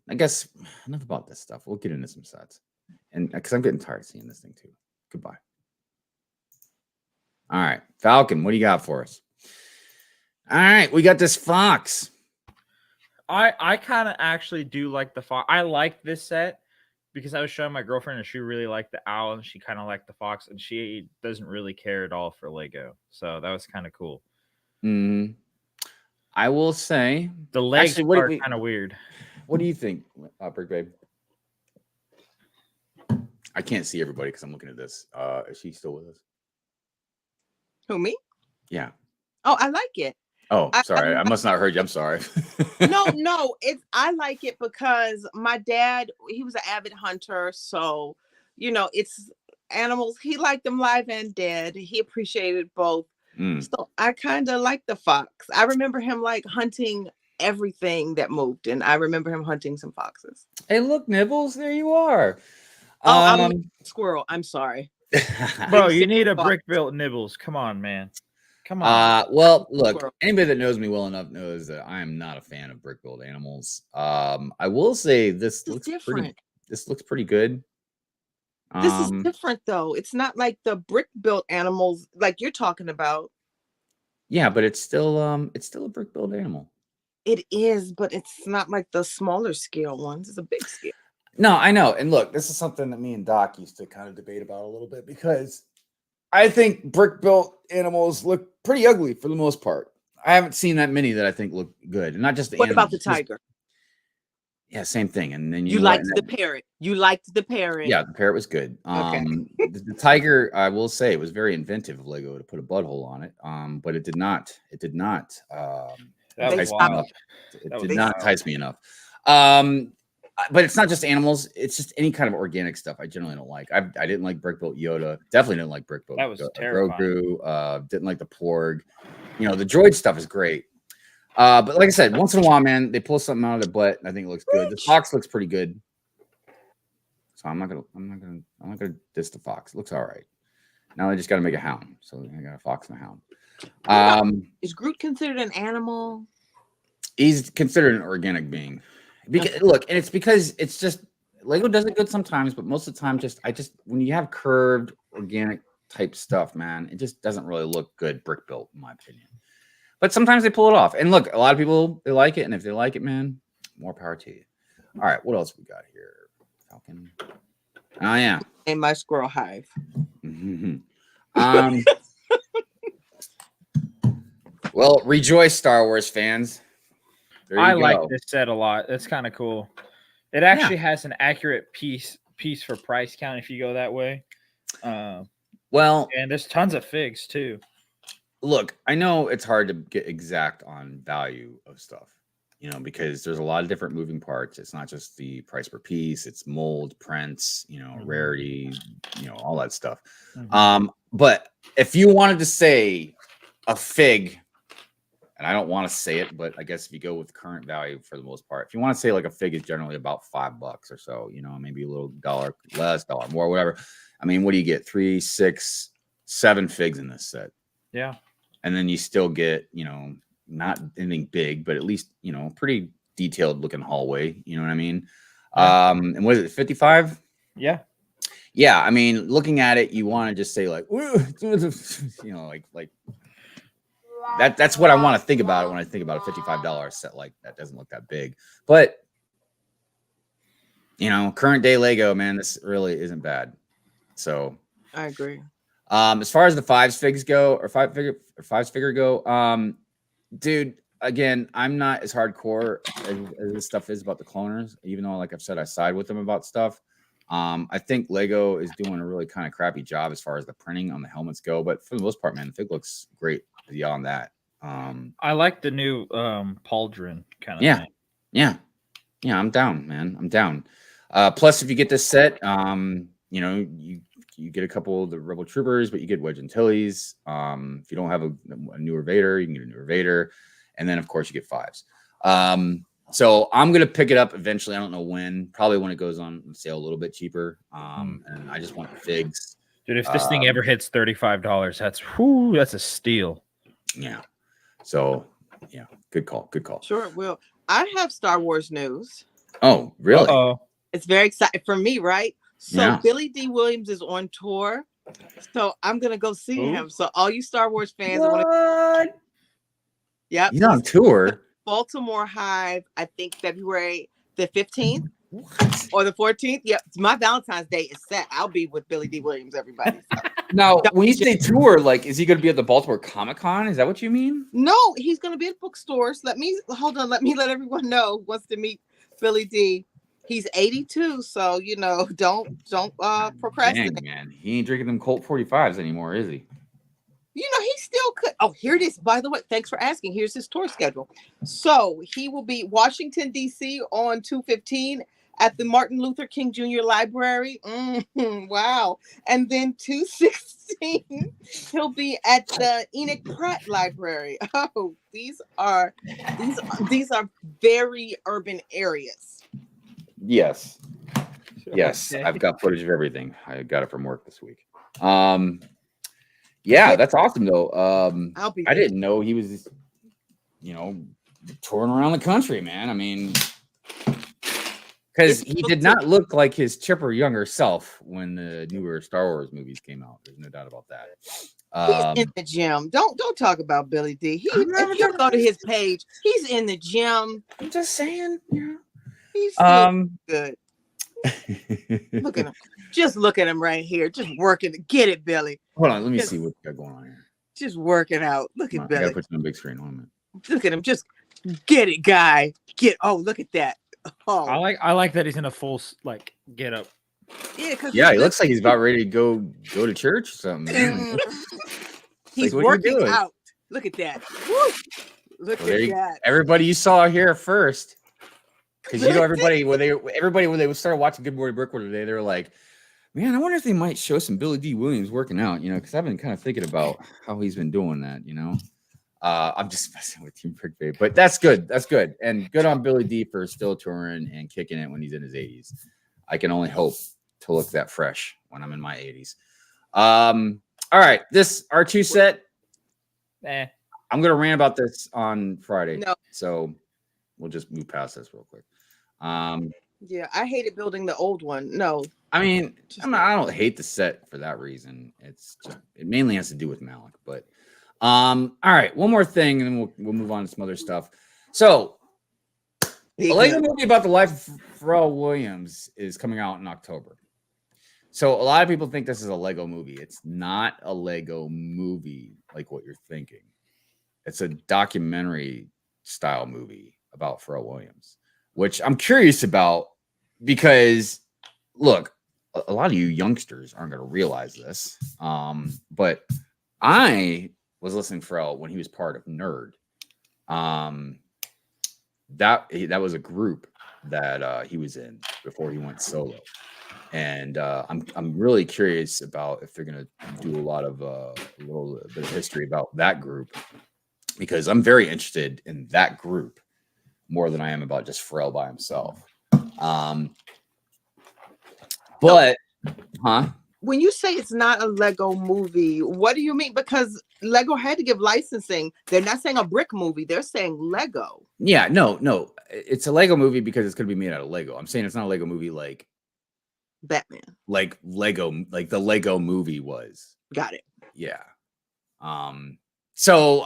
I guess enough about this stuff. We'll get into some sets. And because I'm getting tired of seeing this thing too. Goodbye. All right. Falcon, what do you got for us? All right, we got this fox. I kind of actually do like the fox. I like this set because I was showing my girlfriend and she really liked the owl and she kind of liked the fox and she doesn't really care at all for Lego. So that was kind of cool. I will say the legs are kind of weird. What do you think, Brick Babe? I can't see everybody because I'm looking at this. Is she still with us? Who, me? Yeah. Oh, I like it. Oh, sorry. I must not have heard you. I'm sorry. No. I like it because my dad, he was an avid hunter. So, it's animals. He liked them live and dead. He appreciated both. So I kind of like the fox. I remember him like hunting everything that moved. And I remember him hunting some foxes. Hey, look, Nibbles. There you are. I'm a squirrel. I'm sorry. Bro, you need a brick built Nibbles. Come on, man. Come on. Well, look, anybody that knows me well enough knows that I am not a fan of brick built animals. I will say this looks different. This looks pretty good. This is different though. It's not like the brick built animals like you're talking about. Yeah, but it's still a brick built animal. It is, but it's not like the smaller scale ones. It's a big scale. No, I know. And look, this is something that me and Doc used to kind of debate about a little bit because I think brick built animals look pretty ugly for the most part. I haven't seen that many that I think look good, and not just the What animals, about the tiger? Yeah, same thing. And then you liked the parrot. You liked the parrot. Yeah, the parrot was good. Okay. The tiger, I will say, it was very inventive of Lego to put a butthole on it. But it did not. It did not. Entice me enough. But it's not just animals. It's just any kind of organic stuff. I generally don't like. I didn't like brick built Yoda. Definitely didn't like brick built. That was terrifying. Grogu. Didn't like the Porg. The droid stuff is great. But like I said, once in a while, man, they pull something out of their butt, and I think it looks good. The fox looks pretty good. So I'm not gonna diss the fox. It looks all right. Now they just got to make a hound. So they got a fox and a hound. Is Groot considered an animal? He's considered an organic being. Because look, and it's because it's just Lego does it good sometimes, but most of the time, when you have curved organic type stuff, man, it just doesn't really look good brick built, in my opinion. But sometimes they pull it off. And look, a lot of people, they like it, and if they like it, man, more power to you. All right, what else we got here? Falcon. Oh yeah, In my squirrel hive. Well, rejoice, Star Wars fans. I like this set a lot. It's kind of cool. It actually has an accurate piece for price count if you go that way. Well, and there's tons of figs too. Look, I know it's hard to get exact on value of stuff, because there's a lot of different moving parts. It's not just the price per piece, it's mold, prints, rarity, all that stuff. But if you wanted to say a fig, and I don't want to say it, but I guess if you go with current value for the most part, if you want to say like a fig is generally about $5 or so, maybe a little dollar less, dollar more, whatever. I mean, what do you get? 3, 6, 7 figs in this set. Yeah. And then you still get, not anything big, but at least, pretty detailed looking hallway. You know what I mean? Yeah. And what is it, 55? Yeah. Yeah. I mean, looking at it, you want to just say like, like that's what I want to think about it when I think about a $55 set. Like that doesn't look that big, but current day Lego, man, this really isn't bad. So I agree. As far as the fives figure go, dude, again, I'm not as hardcore as this stuff is about the cloners, even though, like I've said, I side with them about stuff. I think Lego is doing a really kind of crappy job as far as the printing on the helmets go, but for the most part, man, the fig looks great beyond that. I like the new pauldron kind of thing. Yeah, I'm down, man. I'm down. Plus, if you get this set, you get a couple of the Rebel Troopers, but you get Wedge Antilles. If you don't have a newer Vader, you can get a newer Vader. And then, of course, you get fives. So I'm going to pick it up eventually. I don't know when. Probably when it goes on sale a little bit cheaper. And I just want the figs. Dude, if this thing ever hits $35, that's a steal. Yeah. So, yeah, good call. Good call. Sure it will. I have Star Wars news. Oh, really? Uh-oh. It's very exciting for me, right? So Yeah. Billy D. Williams is on tour. So I'm gonna go see him. So all you Star Wars fans, yep, He's on tour. Baltimore Hive, I think February the 15th or the 14th. Yep, my Valentine's Day is set. I'll be with Billy D. Williams, everybody. So. Now, when you say tour, like, is he going to be at the Baltimore Comic-Con? Is that what you mean? No, he's gonna be at bookstores. Let me let everyone know who wants to meet Billy D. He's 82, so don't procrastinate. Dang, man, he ain't drinking them Colt 45s anymore, is he? He still could. Oh, here it is. By the way, thanks for asking. Here's his tour schedule. So he will be Washington, D.C. on 2/15 at the Martin Luther King Jr. Library. Wow. And then 2/16, he'll be at the Enoch Pratt Library. Oh, these are very urban areas. Yes. Okay. I've got footage of everything. I got it from work this week. Yeah, that's awesome though. I didn't know he was, touring around the country, man. I mean, because he did not look like his chipper younger self when the newer Star Wars movies came out. There's no doubt about that. He's in the gym. Don't talk about Billy D. If you go to his page, he's in the gym. I'm just saying, He's good. Look at him. Just look at him right here. Just working to get it, Billy. Hold on, let me see what you got going on here. Just working out. Look at Billy. I gotta put you on the big screen. Hold on a minute. Look at him. Just get it, guy. Look at that. Oh, I like that he's in a full get up. Yeah, he looks like he's about ready to go to church or something. He's working out. Look at that. Woo. Look at that. Everybody you saw here first. Because everybody when they started watching Good Morning Brickwork today, they were like, man, I wonder if they might show some Billy D. Williams working out, because I've been kind of thinking about how he's been doing that, I'm just messing with you, Brick Babe. But that's good. That's good. And good on Billy D for still touring and kicking it when he's in his 80s. I can only hope to look that fresh when I'm in my 80s. All right, this R2 set. Eh. I'm gonna rant about this on Friday. No. So we'll just move past this real quick. Yeah, I hated building the old one. No, I mean, Just I don't hate the set for that reason. It's just, it mainly has to do with Malik. But all right, one more thing, and then we'll move on to some other stuff. So a Lego movie about the life of Pharrell Williams is coming out in October. So a lot of people think this is a Lego movie. It's not a Lego movie like what you're thinking. It's a documentary style movie about Pharrell Williams, which I'm curious about because, look, a lot of you youngsters aren't going to realize this, but I was listening to Pharrell when he was part of Nerd. That was a group that he was in before he went solo. And I'm really curious about if they're gonna do a little bit of history about that group, because I'm very interested in that group more than I am about just Pharrell by himself. But when you say it's not a Lego movie, what do you mean? Because Lego had to give licensing. They're not saying a brick movie. They're saying Lego. Yeah, no, it's a Lego movie because it's gonna be made out of Lego. I'm saying it's not a Lego movie like Batman. Like Lego, like the Lego movie was. Got it. Yeah. So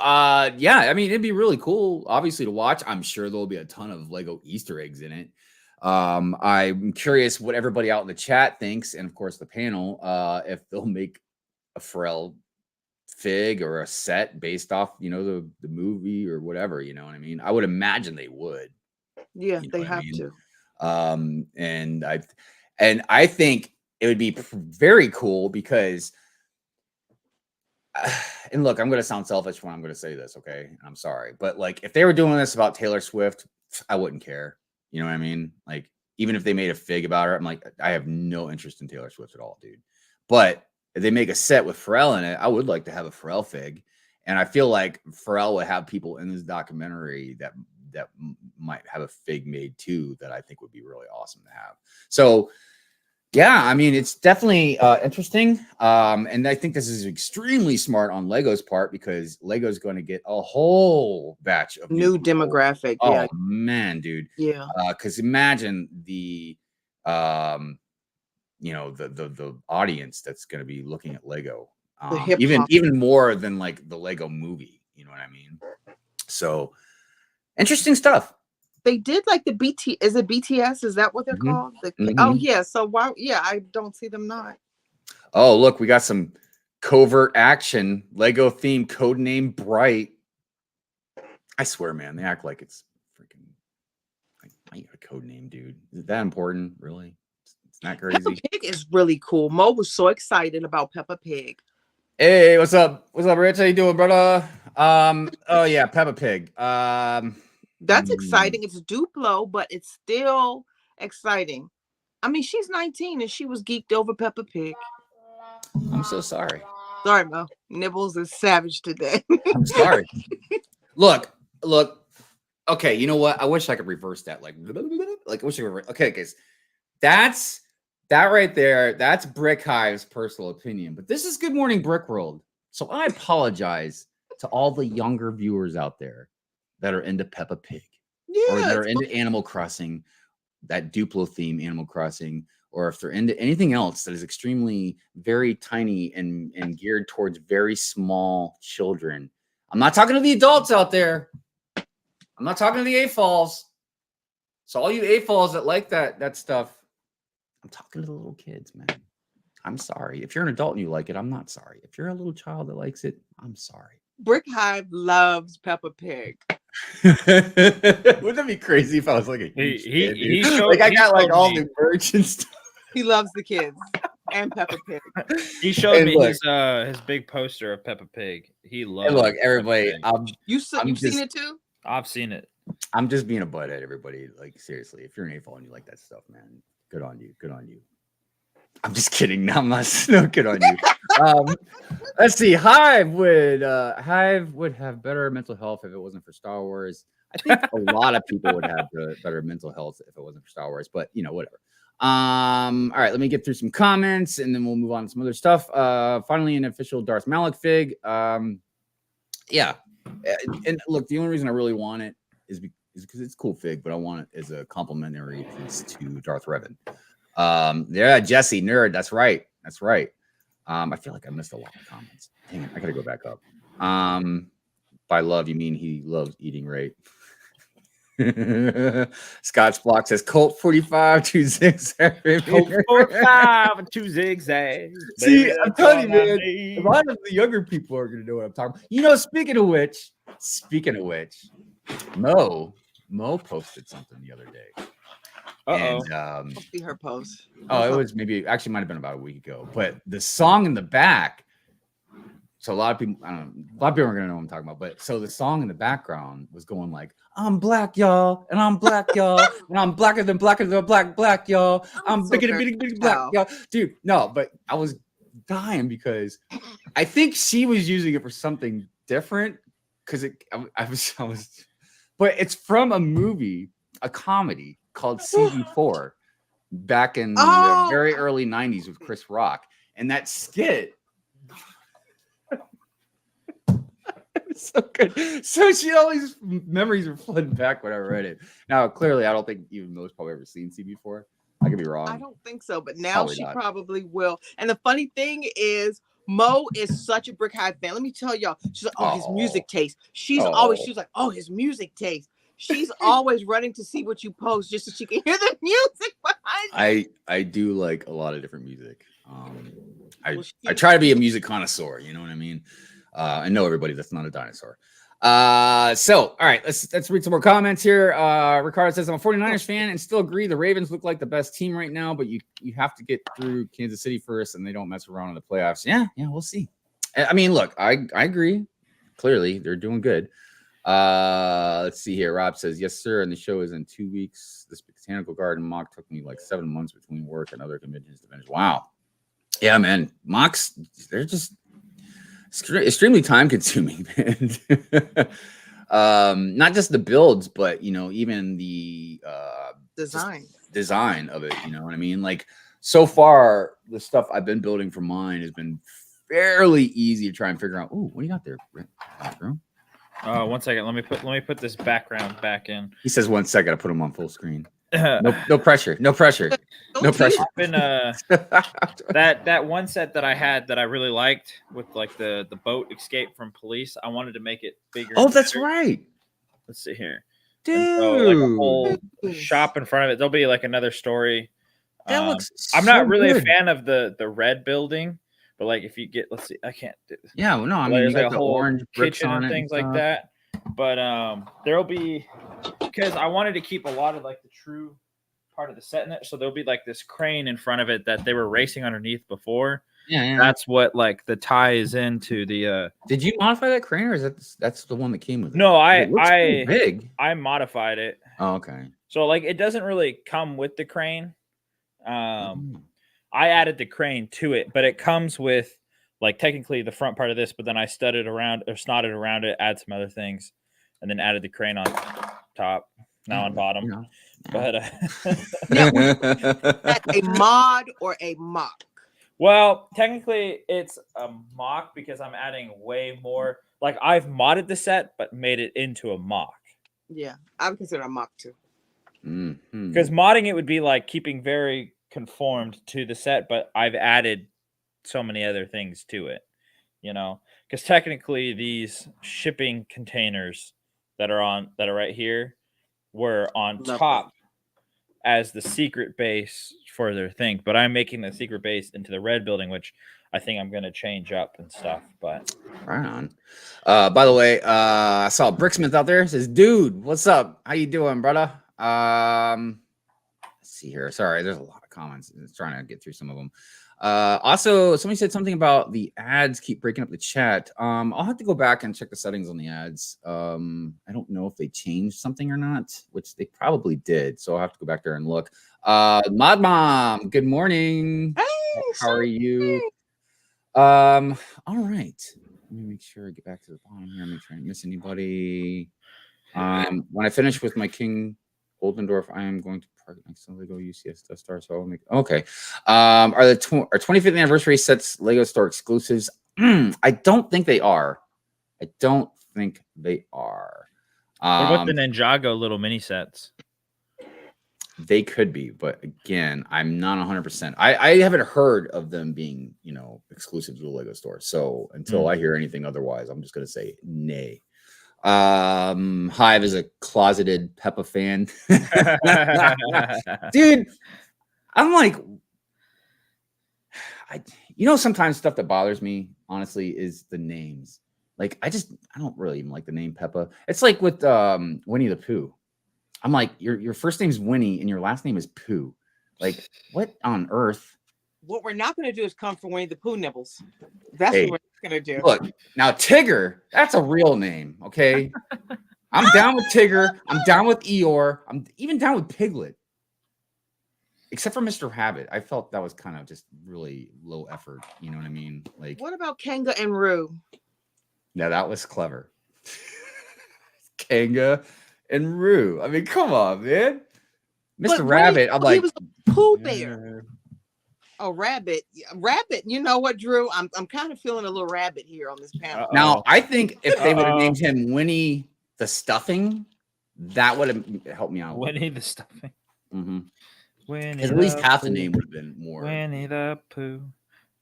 yeah, I mean, it'd be really cool, obviously, to watch. I'm sure there'll be a ton of Lego Easter eggs in it. I'm curious what everybody out in the chat thinks, and of course the panel, if they'll make a Pharrell fig or a set based off, the movie or whatever, you know what I mean? I would imagine they would. Yeah, You know they what I have mean? to. And I think it would be very cool because, and look, I'm going to sound selfish when I'm going to say this, okay? I'm sorry. But like, if they were doing this about Taylor Swift, I wouldn't care. You know what I mean? Like, even if they made a fig about her, I'm like, I have no interest in Taylor Swift at all, dude. But if they make a set with Pharrell in it, I would like to have a Pharrell fig. And I feel like Pharrell would have people in this documentary that might have a fig made too, that I think would be really awesome to have. So yeah, I mean, it's definitely interesting. And I think this is extremely smart on Lego's part, because Lego's going to get a whole batch of New demographic. Oh Yeah. man, dude. Yeah. Because imagine the audience that's going to be looking at Lego. Even more than like the Lego movie, you know what I mean? So interesting stuff. They did like the BT. Is it BTS? Is that what they're called? Oh yeah. So why? Yeah, I don't see them not. Oh look, we got some covert action. Lego themed codename Bright. I swear, man, they act like it's freaking like a code name, dude. Is it that important? Really? It's not crazy. Peppa Pig is really cool. Mo was so excited about Peppa Pig. Hey, what's up? What's up, Rich? How you doing, brother? Oh yeah, Peppa Pig. That's exciting. It's Duplo, but it's still exciting. I mean, she's 19 and she was geeked over Peppa Pig. I'm so sorry. Sorry, Mo. Nibbles is savage today. I'm sorry. Look. Okay, you know what? I wish I could reverse that. Like I wish I could. Okay, guys, that right there. That's Brick Hive's personal opinion, but this is Good Morning Brick World. So I apologize to all the younger viewers out there that are into Peppa Pig, or that are into Animal Crossing, that Duplo theme Animal Crossing, or if they're into anything else that is extremely very tiny and geared towards very small children. I'm not talking to the adults out there. I'm not talking to the AFOLs. So all you AFOLs that like that stuff, I'm talking to the little kids, man. I'm sorry. If you're an adult and you like it, I'm not sorry. If you're a little child that likes it, I'm sorry. Brick Hive loves Peppa Pig. Wouldn't that be crazy if I was like a huge kid, he showed, like I got like all the merch and stuff. He loves the kids and Peppa Pig. He showed me his big poster of Peppa Pig. He loves. Hey, look, everybody. You've seen it too? I've seen it. I'm just being a butthead, everybody. Like seriously, if you're an AFOL and you like that stuff, man, good on you. Good on you. I'm just kidding. No, I'm not. No, good on you. Let's see. Hive would have better mental health if it wasn't for Star Wars. I think a lot of people would have better mental health if it wasn't for Star Wars. But whatever. All right, let me get through some comments and then we'll move on to some other stuff. Finally, an official Darth Malik fig. Yeah. And look, the only reason I really want it is because it's cool fig, but I want it as a complimentary piece to Darth Revan. Yeah, Jesse, nerd. That's right. That's right. I feel like I missed a lot of comments. Dang it, I gotta go back up. By love, you mean he loves eating right? Scott's block says Colt 45 2 zigzag. Colt 45 and 2 zigzags. See, I'm telling you, man, a lot of the younger people are gonna know what I'm talking about. You know, speaking of which, Mo posted something the other day. And Must be her post. it was actually might have been about a week ago. But the song in the back, so a lot of people, I don't know, a lot of people are gonna know what I'm talking about. But so the song in the background was going like, "I'm black, y'all, and I'm black, y'all, and I'm blacker than black, y'all. I'm so bigger than big black, y'all." Dude, no, but I was dying because I think she was using it for something different. Because I was, but it's from a movie, a comedy called CB4 back in the very early 90s with Chris Rock. And that skit was so good. So all these memories were flooding back when I read it. Now, clearly, I don't think even Mo's probably ever seen CB4. I could be wrong. I don't think so, but now Probably she not. probably will. And the funny thing is, Mo is such a Brick Hive fan. Let me tell y'all, she's like, oh, his music taste. She's like, oh, his music taste. She's always running to see what you post just so she can hear the music behind you. I do like a lot of different music. I try to be a music connoisseur, you know what I mean? I know everybody that's not a dinosaur. So all right, let's read some more comments here. Ricardo says, I'm a 49ers fan and still agree the Ravens look like the best team right now, but you have to get through Kansas City first and they don't mess around in the playoffs. Yeah, we'll see. I mean, look, I agree. Clearly, they're doing good. Let's see here. Rob says, yes, sir. And the show is in 2 weeks. This botanical garden mock took me like 7 months between work and other conventions to finish. Wow. Yeah, man. Mocks, they're just extremely time consuming, man. Not just the builds, but even the design of it. You know what I mean? Like so far, the stuff I've been building for mine has been fairly easy to try and figure out. Oh, what do you got there, bro? 1 second. Let me put this background back in. He says 1 second. I put him on full screen. No pressure. No pressure. No pressure. Been, that one set that I had that I really liked with like the boat escape from police. I wanted to make it bigger. Oh, that's right. Let's see here, dude. So, like a whole shop in front of it. There'll be like another story. That looks. I'm not really a fan of the red building. But like, if you get, let's see, I can't do this. Yeah, well, no, I mean, you got like the orange bricks kitchen on and it things like that. But there'll be, because I wanted to keep a lot of like the true part of the set in it. So there'll be like this crane in front of it that they were racing underneath before. Yeah. That's what like the ties into the. Did you modify that crane, or is that's the one that came with it? No, big. I modified it. Oh, okay. So like, it doesn't really come with the crane. I added the crane to it, but it comes with like technically the front part of this, but then I studded around or snotted around it, add some other things, and then added the crane on top, now on bottom. Yeah. But a mod or a mock? Well, technically it's a mock because I'm adding way more. Like I've modded the set, but made it into a mock. Yeah, I would consider a mock too. Because modding it would be like keeping very conformed to the set, but I've added so many other things to it, because technically these shipping containers that are right here were on top as the secret base for their thing, but I'm making the secret base into the red building, which I think I'm going to change up and stuff. But right on. By the way, I saw Bricksmith out there. Says, dude, what's up? How you doing, brother? Let's see here. Sorry, there's a lot of comments. I'm trying to get through some of them. Also, somebody said something about the ads keep breaking up the chat. I'll have to go back and check the settings on the ads. I don't know if they changed something or not, which they probably did. So I'll have to go back there and look. Mod Mom, good morning. Hey, how are you? All right. Let me make sure I get back to the bottom here. Make sure I didn't miss anybody. When I finish with my King Oldendorf, I am going to park next to Lego UCS Death Star, so I'll make okay. Are the 25th anniversary sets Lego store exclusives? I don't think they are. I don't think they are. What about the Ninjago little mini sets? They could be, but again, I'm not 100%. I haven't heard of them being, exclusive to the Lego store. So until I hear anything otherwise, I'm just gonna say nay. Hive is a closeted Peppa fan. Dude, I'm like, sometimes stuff that bothers me, honestly, is the names. Like, I don't really even like the name Peppa. It's like with Winnie the Pooh. I'm like, your first name's Winnie and your last name is Pooh. Like, what on earth? What we're not going to do is come for Winnie the Pooh nibbles. That's what we're going to do. Look, now Tigger, that's a real name, okay? I'm down with Tigger. I'm down with Eeyore. I'm even down with Piglet. Except for Mr. Rabbit. I felt that was kind of just really low effort. You know what I mean? Like, what about Kanga and Roo? Yeah, that was clever. Kanga and Roo. I mean, come on, man. Mr. Rabbit, I'm like, he was a Pooh Bear. Oh, Rabbit. Rabbit. You know what, Drew? I'm kind of feeling a little rabbit here on this panel. Now, I think if they would have named him Winnie the Stuffing, that would have helped me out. Winnie the Stuffing. Mm-hmm. Because at least half the name would have been more. Winnie the Pooh.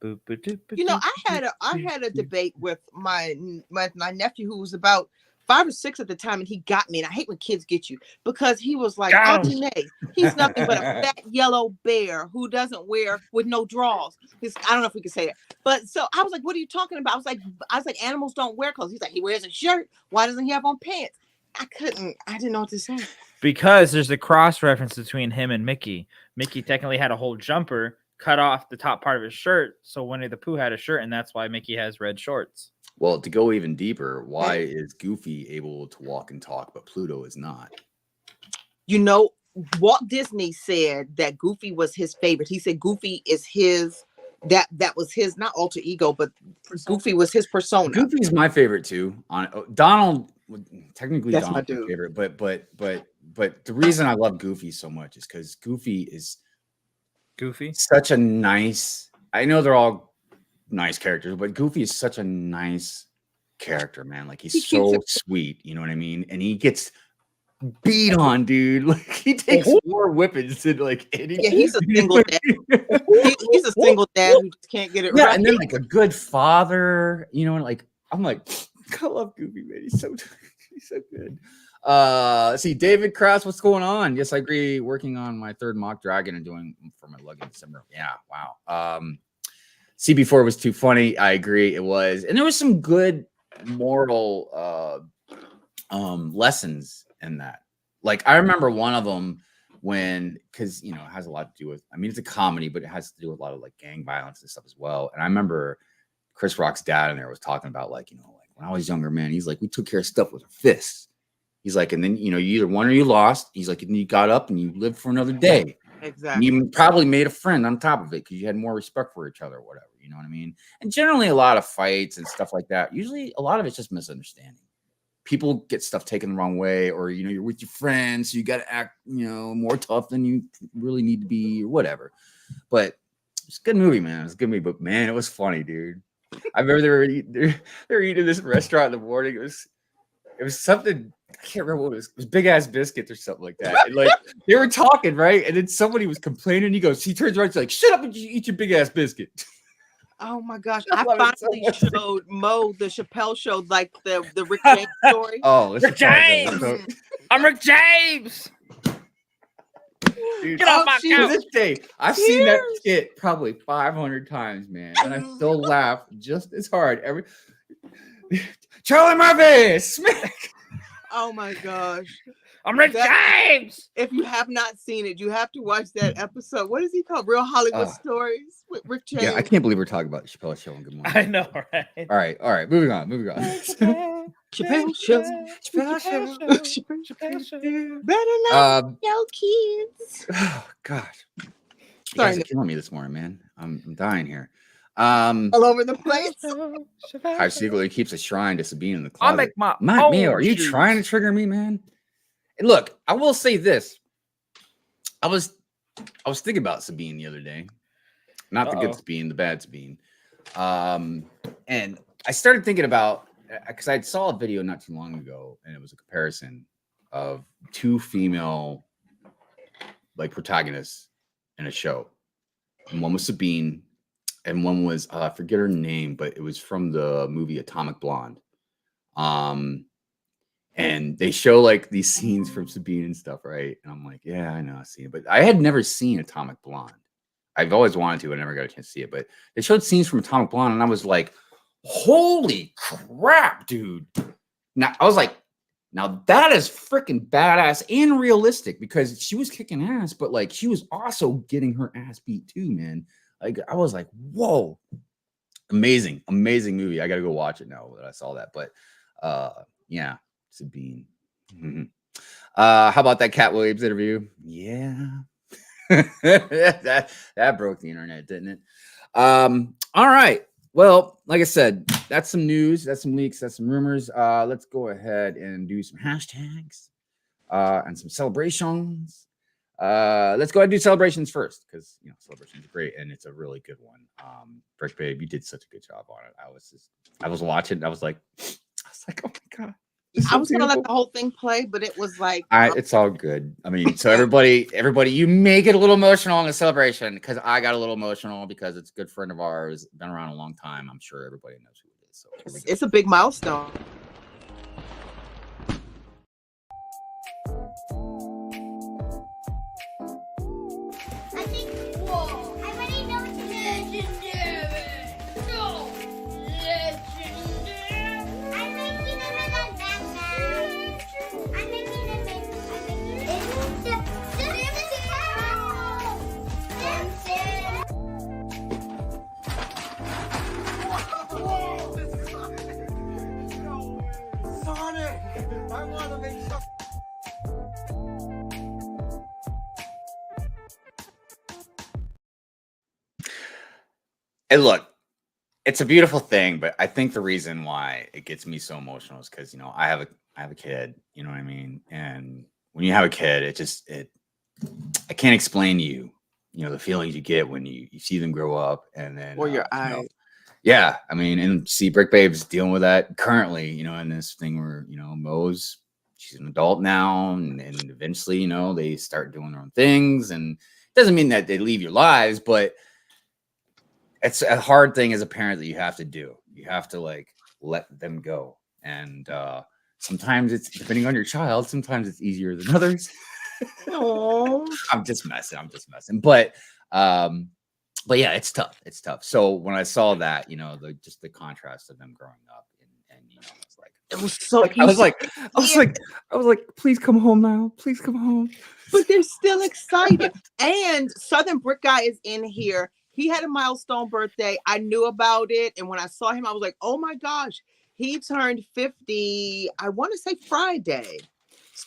I had a debate with my nephew who was about 5 or 6 at the time, and he got me. And I hate when kids get you because he was like, Auntie Nay, he's nothing but a fat yellow bear who doesn't wear with no drawers. I don't know if we can say that, but so I was like, what are you talking about? I was like, animals don't wear clothes. He's like, he wears a shirt. Why doesn't he have on pants? I didn't know what to say. Because there's a cross reference between him and Mickey. Mickey technically had a whole jumper cut off the top part of his shirt, so Winnie the Pooh had a shirt, and that's why Mickey has red shorts. Well, to go even deeper, why is Goofy able to walk and talk, but Pluto is not? Walt Disney said that Goofy was his favorite. He said Goofy is his, that was his, not alter ego, but Goofy was his persona. Goofy's my favorite too. Donald, technically that's Donald's my favorite, but the reason I love Goofy so much is because Goofy is such a nice, I know they're all nice characters, but Goofy is such a nice character, man. Like he's so sweet, you know what I mean? And he gets beat on, dude. Like he takes more whippings than like any. Yeah, he's a single dad. He's a single dad who just can't get it right. And then like a good father, and like I'm like, I love Goofy, man. He's so good. See, David Krause, what's going on? Yes, I agree. Working on my 3rd mock dragon and doing for my lug in December. Yeah, wow. CB4 was too funny. I agree, it was, and there was some good moral lessons in that. Like I remember one of them because it has a lot to do with. I mean, it's a comedy, but it has to do with a lot of like gang violence and stuff as well. And I remember Chris Rock's dad in there was talking about like when I was younger, man. He's like, we took care of stuff with our fists. He's like, and then, you either won or you lost. He's like, and you got up and you lived for another day. Exactly. And you probably made a friend on top of it because you had more respect for each other or whatever. You know what I mean? And generally a lot of fights and stuff like that. Usually a lot of it's just misunderstanding. People get stuff taken the wrong way, or, you're with your friends. So you got to act, more tough than you really need to be or whatever. But it's a good movie, man. It's a good movie, but man, it was funny, dude. I remember they were eating this restaurant in the morning. It was something, I can't remember what it was. It was Big Ass Biscuits or something like that. And like they were talking, right? And then somebody was complaining. He turns around, he's like, "Shut up and eat your big ass biscuit." Oh my gosh! I finally showed Mo the Chappelle Show, like the Rick James story. Oh, Rick James! I'm Rick James. Dude, get off my couch. This day, I've seen that skit probably 500 times, man, and I still laugh just as hard every. Charlie Murphy, smack. Oh my gosh. I'm Rick James. If you have not seen it, you have to watch that episode. What is he called? Real Hollywood Stories with Rick James. Yeah, I can't believe we're talking about the Chappelle Show on Good Morning. I know, right? All right. Moving on. Chappelle Show. Better not yo kids. Oh gosh. You guys are killing me this morning, man. I'm dying here. All over the place. Hive secretly keeps a shrine to Sabine in the closet. I'll make Mio, are you trying to trigger me, man? And look, I will say this. I was thinking about Sabine the other day. Not the good Sabine, the bad Sabine. And I started thinking about, because I saw a video not too long ago, and it was a comparison of two female like protagonists in a show. And one was Sabine, and one was I forget her name, but it was from the movie Atomic Blonde. And they show like these scenes from Sabine and stuff, right? And I'm like, yeah, I know I've seen it, but I had never seen Atomic Blonde. I've always wanted to, I never got a chance to see it, but they showed scenes from Atomic Blonde, and I was like, holy crap, dude. Now I was like, now that is freaking badass and realistic, because she was kicking ass, but like she was also getting her ass beat too, man. Like I was like, whoa, amazing movie. I gotta go watch it now that I saw that. But yeah, Sabine. How about that Cat Williams interview? Yeah. that broke the internet, didn't it? All right. Well, like I said, that's some news, that's some leaks, that's some rumors. Let's go ahead and do some hashtags and some celebrations. Let's go ahead and do celebrations first, because celebrations are great and it's a really good one. Brick Babe, you did such a good job on it. I was watching, I was like, oh my god. I was gonna let the whole thing play, but it was like it's all good. I mean, so everybody, you make it a little emotional in the celebration, because I got a little emotional because it's a good friend of ours, been around a long time. I'm sure everybody knows who it is. So it's a big milestone. I think, whoa, I already know what to do. Legendary. No, legendary. I'm making him in a backpack. I'm making him in Sonic! I want to make some. And look, it's a beautiful thing, but I think the reason why it gets me so emotional is because I have a kid, you know what I mean? And when you have a kid, I can't explain to you, the feelings you get when you see them grow up, and then Or your eyes. Yeah, I mean, and see Brick Babe's dealing with that currently, in this thing where Mo's, she's an adult now, and eventually, they start doing their own things, and it doesn't mean that they leave your lives, but it's a hard thing as a parent that you have to do. You have to like let them go, and sometimes it's depending on your child. Sometimes it's easier than others. Oh, I'm just messing. But yeah, it's tough. It's tough. So when I saw that, just the contrast of them growing up, and it's like it was so. I was like, please come home now. Please come home. But they're still excited. And Southern Brick Guy is in here. He had a milestone birthday. I knew about it. And when I saw him, I was like, oh my gosh, he turned 50, I want to say Friday.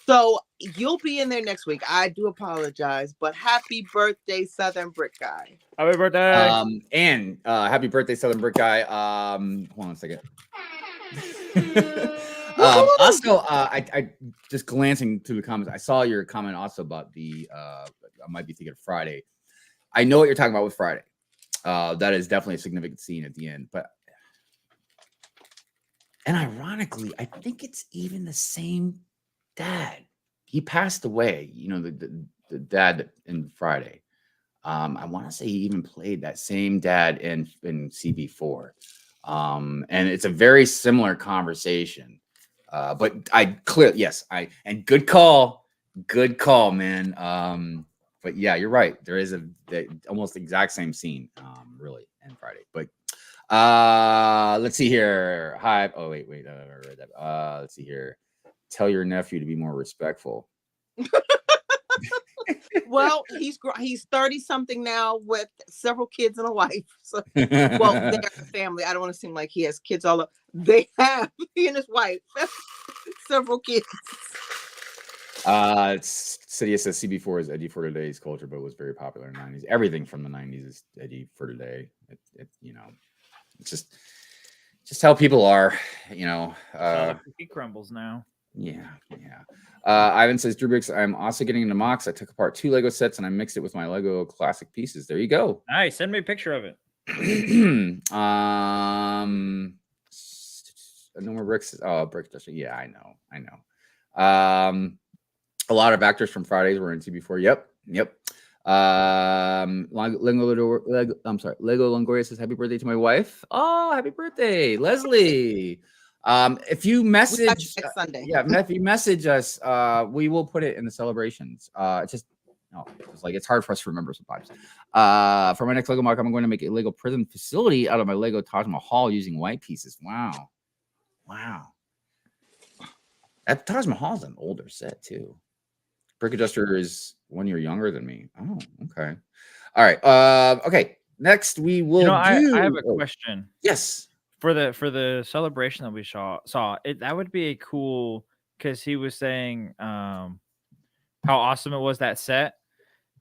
So you'll be in there next week. I do apologize, but happy birthday, Southern Brick Guy. Happy birthday. And happy birthday, Southern Brick Guy. Hold on a second. Also, I just glancing through the comments, I saw your comment also about I might be thinking of Friday. I know what you're talking about with Friday. That is definitely a significant scene at the end, and ironically, I think it's even the same dad. He passed away, the dad in Friday. I want to say he even played that same dad in CB4. And it's a very similar conversation. But and good call, man. But yeah, you're right. There is the almost exact same scene, really, in Friday. But let's see here. Hi. Oh wait. Let's see here. Tell your nephew to be more respectful. Well, he's 30 something now with several kids and a wife. So, well, they're a family. I don't want to seem like he has kids all up. They have, he and his wife, several kids. Cydia says CB4 is Eddie for today's culture, but was very popular in the 90s. Everything from the 90s is Eddie for today. It's just how people are, He crumbles now. Yeah. Ivan says, Drewbrickz, I'm also getting into mocks. I took apart 2 Lego sets and I mixed it with my Lego classic pieces. There you go. Nice. Send me a picture of it. No more bricks. Oh, Brick Duster. Yeah, I know. A lot of actors from Fridays were in TB4. Yep. Lego Longoria says, happy birthday to my wife. Oh, happy birthday, Leslie. If you message next Sunday. if you message us, we will put it in the celebrations. It's hard for us to remember sometimes. For my next Lego mock, I'm going to make a Lego prison facility out of my Lego Taj Mahal using white pieces. Wow. That Taj Mahal is an older set too. Brick Adjuster is 1 year younger than me. Oh, okay. All right. Okay. Next, we will I have a question. Yes. For the celebration that we saw that would be a cool, because he was saying how awesome it was, that set.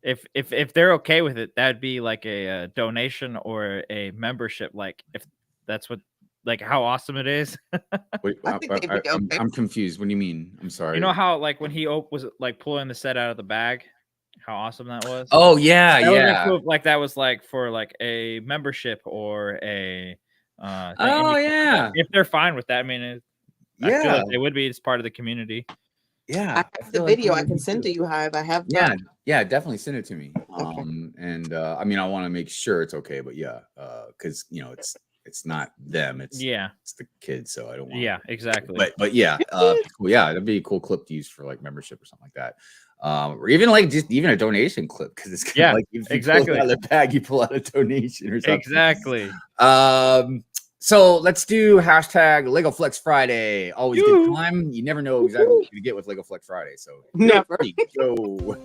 If they're okay with it, that'd be like a donation or a membership. Like if that's what, like how awesome it is. Wait, I'm confused. What do you mean? I'm sorry. You know how like when he was like pulling the set out of the bag, how awesome that was? Oh yeah, that yeah. Cool. Like that was like for like a membership or a yeah. If they're fine with that, I mean, I feel like they would be. It's part of the community. Yeah, I have the video I can send to you, Hive. I have. Yeah, definitely send it to me. Okay. And I mean, I want to make sure it's okay, but yeah, because it's not them, it's the kids, so I don't want. Yeah, exactly. But yeah, cool. Yeah, that'd be a cool clip to use for like membership or something like that. Or even like just even a donation clip, because it's kind of like if you pull it out of the bag, you pull out a donation or something. Exactly. So let's do hashtag Lego Flex Friday. Always good time. You never know exactly what you're gonna get with Lego Flex Friday. So never go.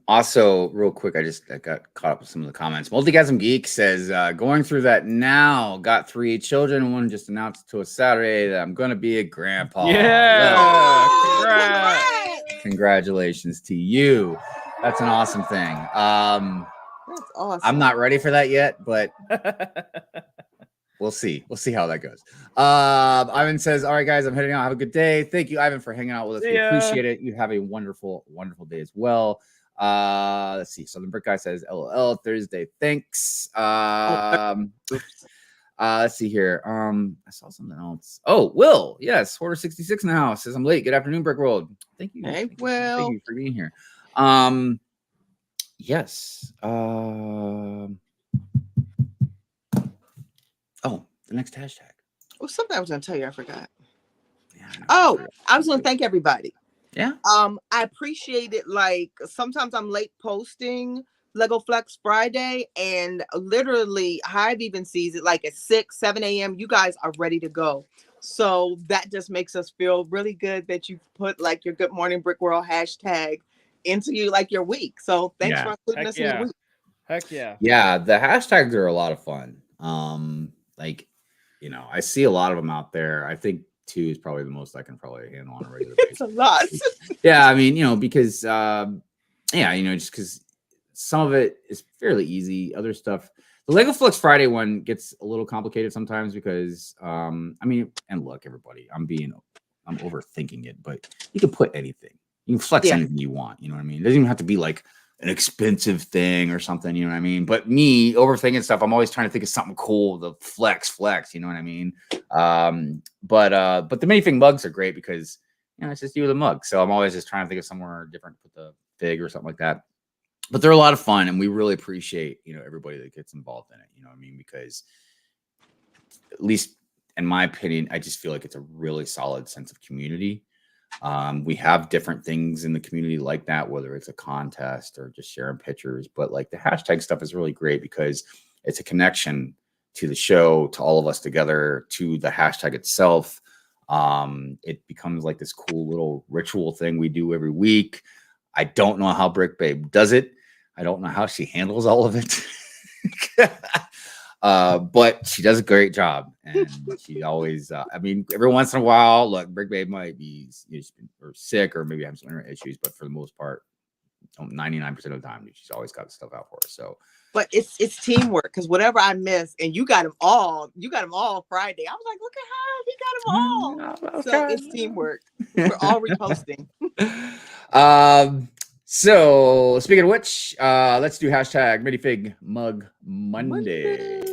Also real quick, I got caught up with some of the comments. Multigasm Geek says, going through that now, got 3 children. One just announced to us Saturday that I'm gonna be a grandpa. Congratulations to you. That's an awesome thing. That's awesome. I'm not ready for that yet, but we'll see how that goes. Ivan says, all right, guys, I'm heading out. Have a good day. Thank you, Ivan, for hanging out with us. We appreciate it. You have a wonderful, wonderful day as well. Let's see. Southern Brick Guy says, LOL, Thursday. Thanks. Let's see here. I saw something else. Oh, Will. Yes, Hoarder 66 in the house. Says, I'm late. Good afternoon, Brick World. Thank you. Hey, Will. Thank you for being here. Yes. Oh, the next hashtag. Well, something I was going to tell you, I forgot. Yeah, I was going to thank everybody. Yeah. I appreciate it. Like sometimes I'm late posting Lego Flex Friday, and literally Hive even sees it like at 6, 7 a.m. You guys are ready to go. So that just makes us feel really good that you put like your Good Morning Brick World hashtag into your week. So thanks for including us in your week. Heck yeah. Yeah, the hashtags are a lot of fun. I see a lot of them out there. I think 2 is probably the most I can probably handle on a regular basis. It's a lot. Yeah, I mean, because just because some of it is fairly easy. Other stuff, the Lego Flex Friday one gets a little complicated sometimes because and look, everybody, I'm overthinking it, but you can put anything. You can flex anything you want. You know what I mean? It doesn't even have to be like an expensive thing or something, you know what I mean? But me overthinking stuff, I'm always trying to think of something cool, the flex, you know what I mean? But the minifig mugs are great because, you know, it's just you with a mug. So I'm always just trying to think of somewhere different, put the fig or something like that. But they're a lot of fun, and we really appreciate, you know, everybody that gets involved in it, you know what I mean? Because at least in my opinion, I just feel like it's a really solid sense of community. We have different things in the community like that, whether it's a contest or just sharing pictures, but like the hashtag stuff is really great because it's a connection to the show, to all of us together, to the hashtag itself. It becomes like this cool little ritual thing we do every week. I don't know how Brick Babe does it. I don't know how she handles all of it. But she does a great job, and she always, I mean, every once in a while, look, Brick Babe might be or sick or maybe have some internet issues, but for the most part, 99% of the time, she's always got stuff out for us. So, but it's teamwork, because whatever I miss, and you got them all Friday. I was like, look at how he got them all. So it's teamwork. We're all reposting. So speaking of which, let's do hashtag minifig mug Monday.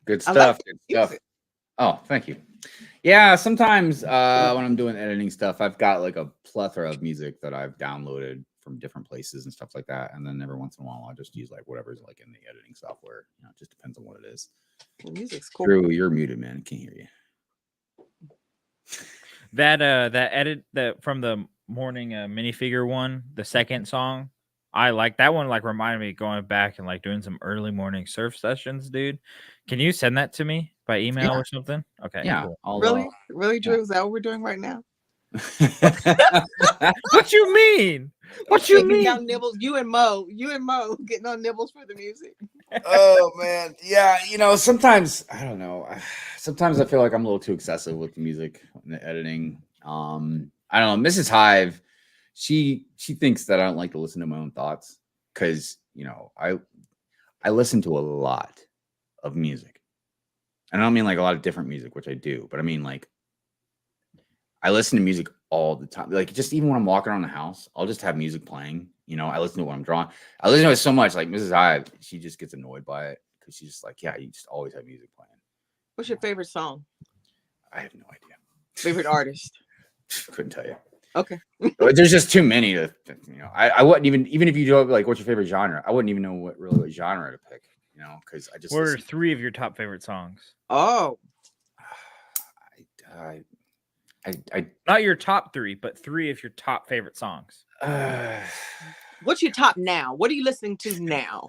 Good stuff. Good stuff. Oh, thank you. Yeah, sometimes when I'm doing editing stuff, I've got like a plethora of music that I've downloaded from different places and stuff like that. And then every once in a while, I'll just use like whatever's like in the editing software. You know, it just depends on what it is. The music's cool. Drew, you're muted, man. I can't hear you. That edit that from the morning minifigure one, the second song, I like that one. Like reminded me of going back and like doing some early morning surf sessions, dude. Can you send that to me by email or something? Okay. Yeah. Cool. Really, Drew? Yeah. Is that what we're doing right now? What you mean? What you mean? Down nibbles. You and Mo getting on nibbles for the music. Oh man, yeah. You know, sometimes I don't know. Sometimes I feel like I'm a little too excessive with the music and the editing. I don't know. Mrs. Hive, she thinks that I don't like to listen to my own thoughts because you know I listen to a lot of music, and I don't mean like a lot of different music, which I do, but I mean like I listen to music all the time. Like just even when I'm walking around the house, I'll just have music playing. You know, I listen to it when I'm drawing. I listen to it so much. Like Mrs. Hive, she just gets annoyed by it because she's just like, yeah, you just always have music playing. What's your favorite song? I have no idea. Favorite artist? Couldn't tell you. Okay. There's just too many to, you know, I wouldn't even if you do like what's your favorite genre, I wouldn't even know what genre to pick, you know, because I just what are 3 of your top favorite songs? Oh. I not your top 3, but 3 of your top favorite songs. What's your top now? What are you listening to now?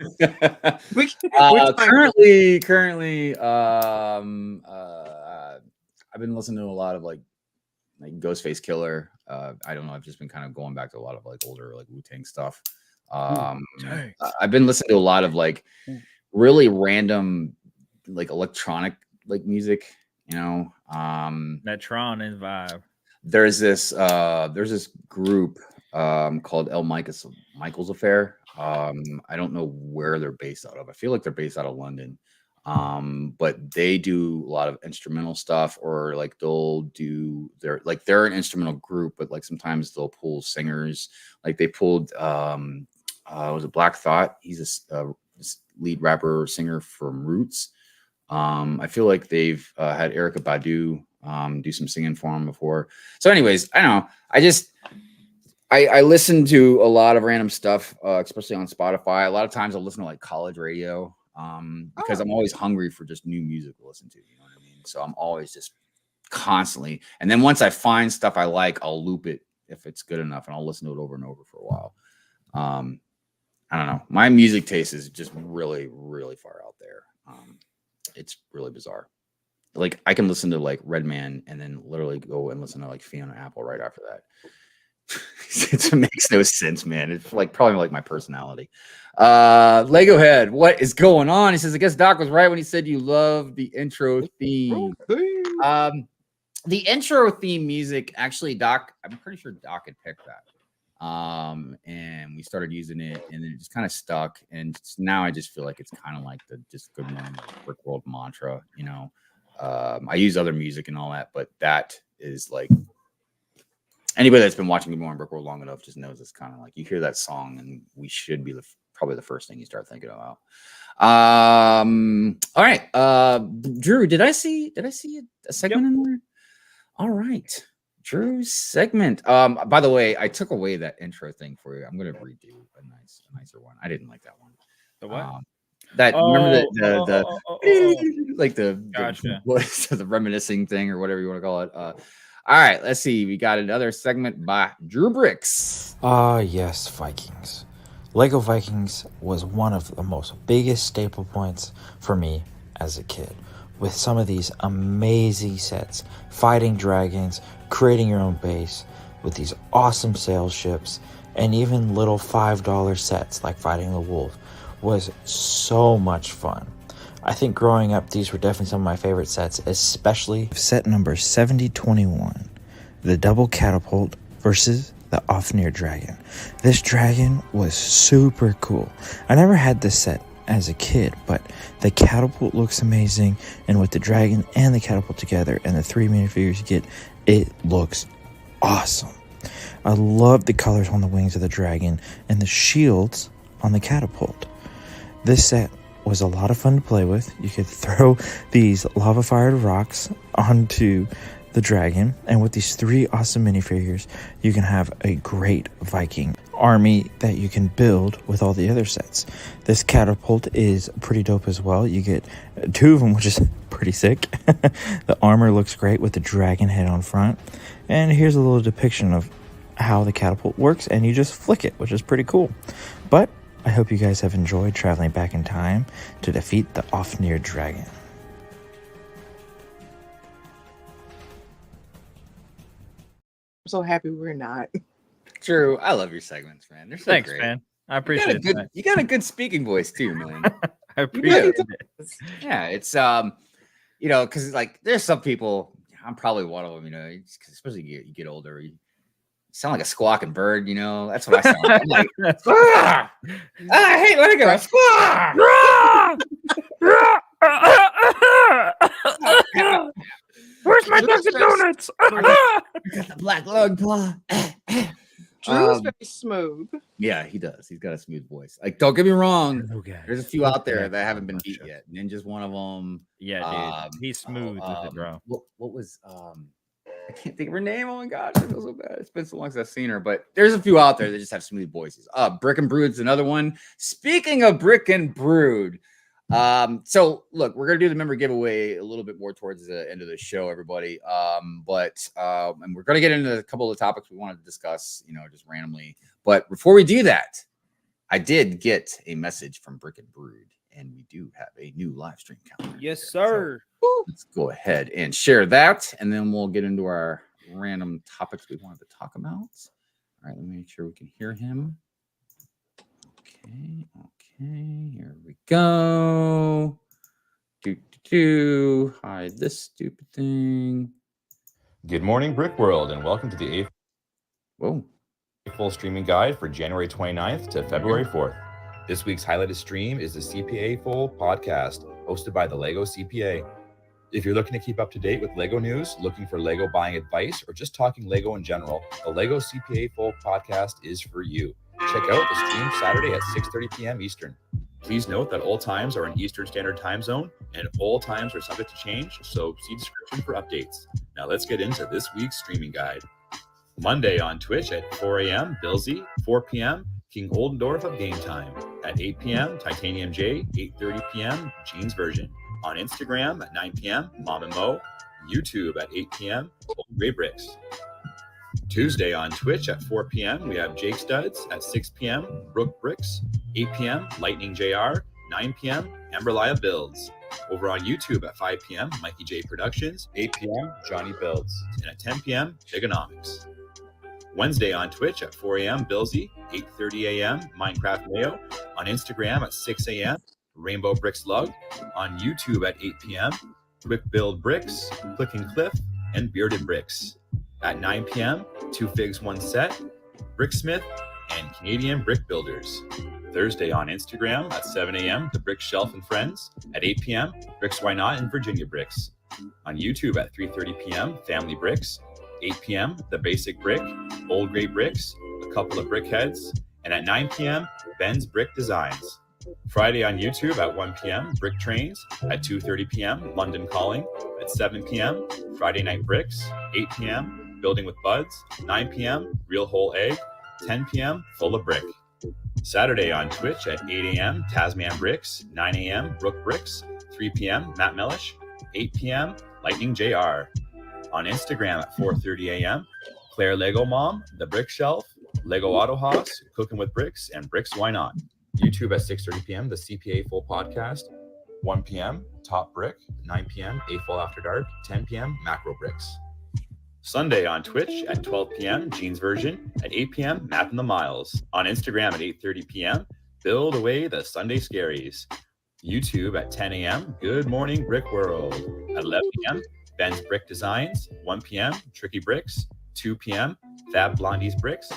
Currently, I've been listening to a lot of like Ghostface Killer. I don't know. I've just been kind of going back to a lot of like older like Wu-Tang stuff. Wu-Tang. I've been listening to a lot of like really random like electronic like music, you know. That Tron and vibe. There's this group called Michael's Affair. I don't know where they're based out of. I feel like they're based out of London. But they do a lot of instrumental stuff, or like they'll do they're an instrumental group, but like sometimes they'll pull singers. Like they pulled was it Black Thought? He's a lead rapper or singer from Roots. I feel like they've had Erykah Badu do some singing for him before. So anyways, I don't know. I listen to a lot of random stuff, especially on Spotify. A lot of times I'll listen to like college radio because I'm always hungry for just new music to listen to. You know what I mean? So I'm always just constantly. And then once I find stuff I like, I'll loop it if it's good enough, and I'll listen to it over and over for a while. I don't know. My music taste is just really, really far out there. It's really bizarre. Like I can listen to like Redman and then literally go and listen to like Fiona Apple right after that. It makes no sense, man. It's like probably like my personality. Lego Head, what is going on? He says, I guess Doc was right when he said you love the intro theme. The intro theme music, actually, Doc, I'm pretty sure Doc had picked that. And we started using it, and then it just kind of stuck. And now I just feel like it's kind of like the just good morning Brick World mantra, you know. I use other music and all that, but that is like anybody that's been watching Good Morning Brick World long enough just knows it's kind of like you hear that song, and we should be probably the first thing you start thinking about. All right, Drew, did I see a segment in there? All right. Drew's segment. By the way, I took away that intro thing for you. I'm gonna redo a nicer one. I didn't like that one. The what? Remember the like the Gotcha. the reminiscing thing or whatever you want to call it. All right, let's see. We got another segment by Drewbrickz. Yes, Vikings. Lego Vikings was one of the most biggest staple points for me as a kid. With some of these amazing sets, fighting dragons, creating your own base, with these awesome sail ships, and even little $5 sets like Fighting the Wolf was so much fun. I think growing up, these were definitely some of my favorite sets, especially set number 7021, the double catapult versus the Ofnir dragon. This dragon was super cool. I never had this set as a kid, but the catapult looks amazing, and with the dragon and the catapult together and the 3 minifigures you get, it looks awesome. I love the colors on the wings of the dragon and the shields on the catapult. This set was a lot of fun to play with. You could throw these lava fired rocks onto the dragon, and with these 3 awesome minifigures you can have a great Viking army that you can build with all the other sets. This catapult is pretty dope as well. You get 2 of them, which is pretty sick. The armor looks great with the dragon head on front, and here's a little depiction of how the catapult works, and you just flick it, which is pretty cool. But I hope you guys have enjoyed traveling back in time to defeat the Ofnir dragon. I'm so happy we're not. Drew, I love your segments, man. They're so Thanks, great. man. I appreciate it. You got a good speaking voice too, man. I appreciate it. Yeah, it's you know, because like there's some people. I'm probably one of them. You know, especially you get older, you sound like a squawking bird. You know, that's what I sound like. I'm like, ah! Hey, let it go. Where's my Dunkin' Donuts? The black lung claw. Drew is very smooth. Yeah, he does. He's got a smooth voice. Like, don't get me wrong. There's a few out there that haven't been beat yet. Ninja's one of them. Yeah, dude. He's smooth with it, bro. What was I can't think of her name. Oh my gosh, I feel so bad. It's been so long since I've seen her, but there's a few out there that just have smooth voices. Brick and Brood's another one. Speaking of Brick and Brood, so look, we're gonna do the member giveaway a little bit more towards the end of the show, everybody. And we're gonna get into a couple of the topics we wanted to discuss, you know, just randomly. But before we do that, I did get a message from Brick and Brood, and we do have a new live stream calendar. Yes, sir. So let's go ahead and share that, and then we'll get into our random topics we wanted to talk about. All right, let me make sure we can hear him. Okay, here we go. Hide this stupid thing. Good morning, Brick World, and welcome to the Whoa. full streaming guide for January 29th to February 4th. This week's highlighted stream is the CPA Full podcast, hosted by the Lego CPA. If you're looking to keep up to date with Lego news, looking for Lego buying advice, or just talking Lego in general, the Lego CPA Full podcast is for you. Check out the stream Saturday at 6:30 p.m. Eastern. Please note that all times are in Eastern Standard Time Zone, and all times are subject to change, so see description for updates. Now let's get into this week's streaming guide. Monday on Twitch at 4 a.m., Billsy, 4 p.m., King Oldendorf of Game Time. At 8 p.m., Titanium J, 8:30 p.m., Jean's Version. On Instagram at 9 p.m., Mom and Mo. YouTube at 8 p.m., Drewbrickz. Tuesday on Twitch at 4 p.m., we have Jake Studs. At 6 p.m., Bricks. 8 p.m., Lightning JR. 9 p.m., Amberlia Builds. Over on YouTube at 5 p.m., Mikey J Productions. 8 p.m., Johnny Builds. And at 10 p.m., Bigonomics. Wednesday on Twitch at 4 a.m., Billsy. 8:30 a.m., Minecraft Mayo. On Instagram at 6 a.m., Rainbow Bricks Lug. On YouTube at 8 p.m., Quick Build Bricks, Clicking Cliff, and Bearded Brix. At 9 p.m., Two Figs One Set, Bricksmith, and Canadian Brick Builders. Thursday on Instagram at 7 a.m., The Brick Shelf and Friends. At 8 p.m., Bricks Why Not and Virginia Bricks. On YouTube at 3:30 p.m., Family Bricks. 8 p.m., The Basic Brick, Old Gray Bricks, A Couple of Brick Heads. And at 9 p.m., Ben's Brick Designs. Friday on YouTube at 1 p.m., Brick Trains. At 2:30 p.m., London Calling. At 7 p.m., Friday Night Bricks. 8 p.m., Building with Buds. 9 p.m., Real Whole Egg. 10 p.m., Full of Brick. Saturday on Twitch at 8 a.m., Tasman Bricks. 9 a.m., Brook Bricks. 3 p.m., Matt Mellish. 8 p.m., Lightning JR. On Instagram at 4:30 a.m., Claire Lego Mom, The Brick Shelf, Lego Auto Hoss, Cooking with Bricks, and Bricks Why Not. YouTube at 6:30 p.m., the CPA Full Podcast. 1 p.m., Top Brick. 9 p.m., A Full After Dark. 10 p.m., Macro Bricks. Sunday on Twitch at 12 p.m., Jean's Version. At 8 p.m., Math in the Miles. On Instagram at 8:30 p.m., Build Away the Sunday Scaries. YouTube at 10 a.m., Good Morning Brick World. At 11 p.m., Ben's Brick Designs. 1 p.m., Tricky Bricks. 2 p.m., Fab Blondie's Bricks.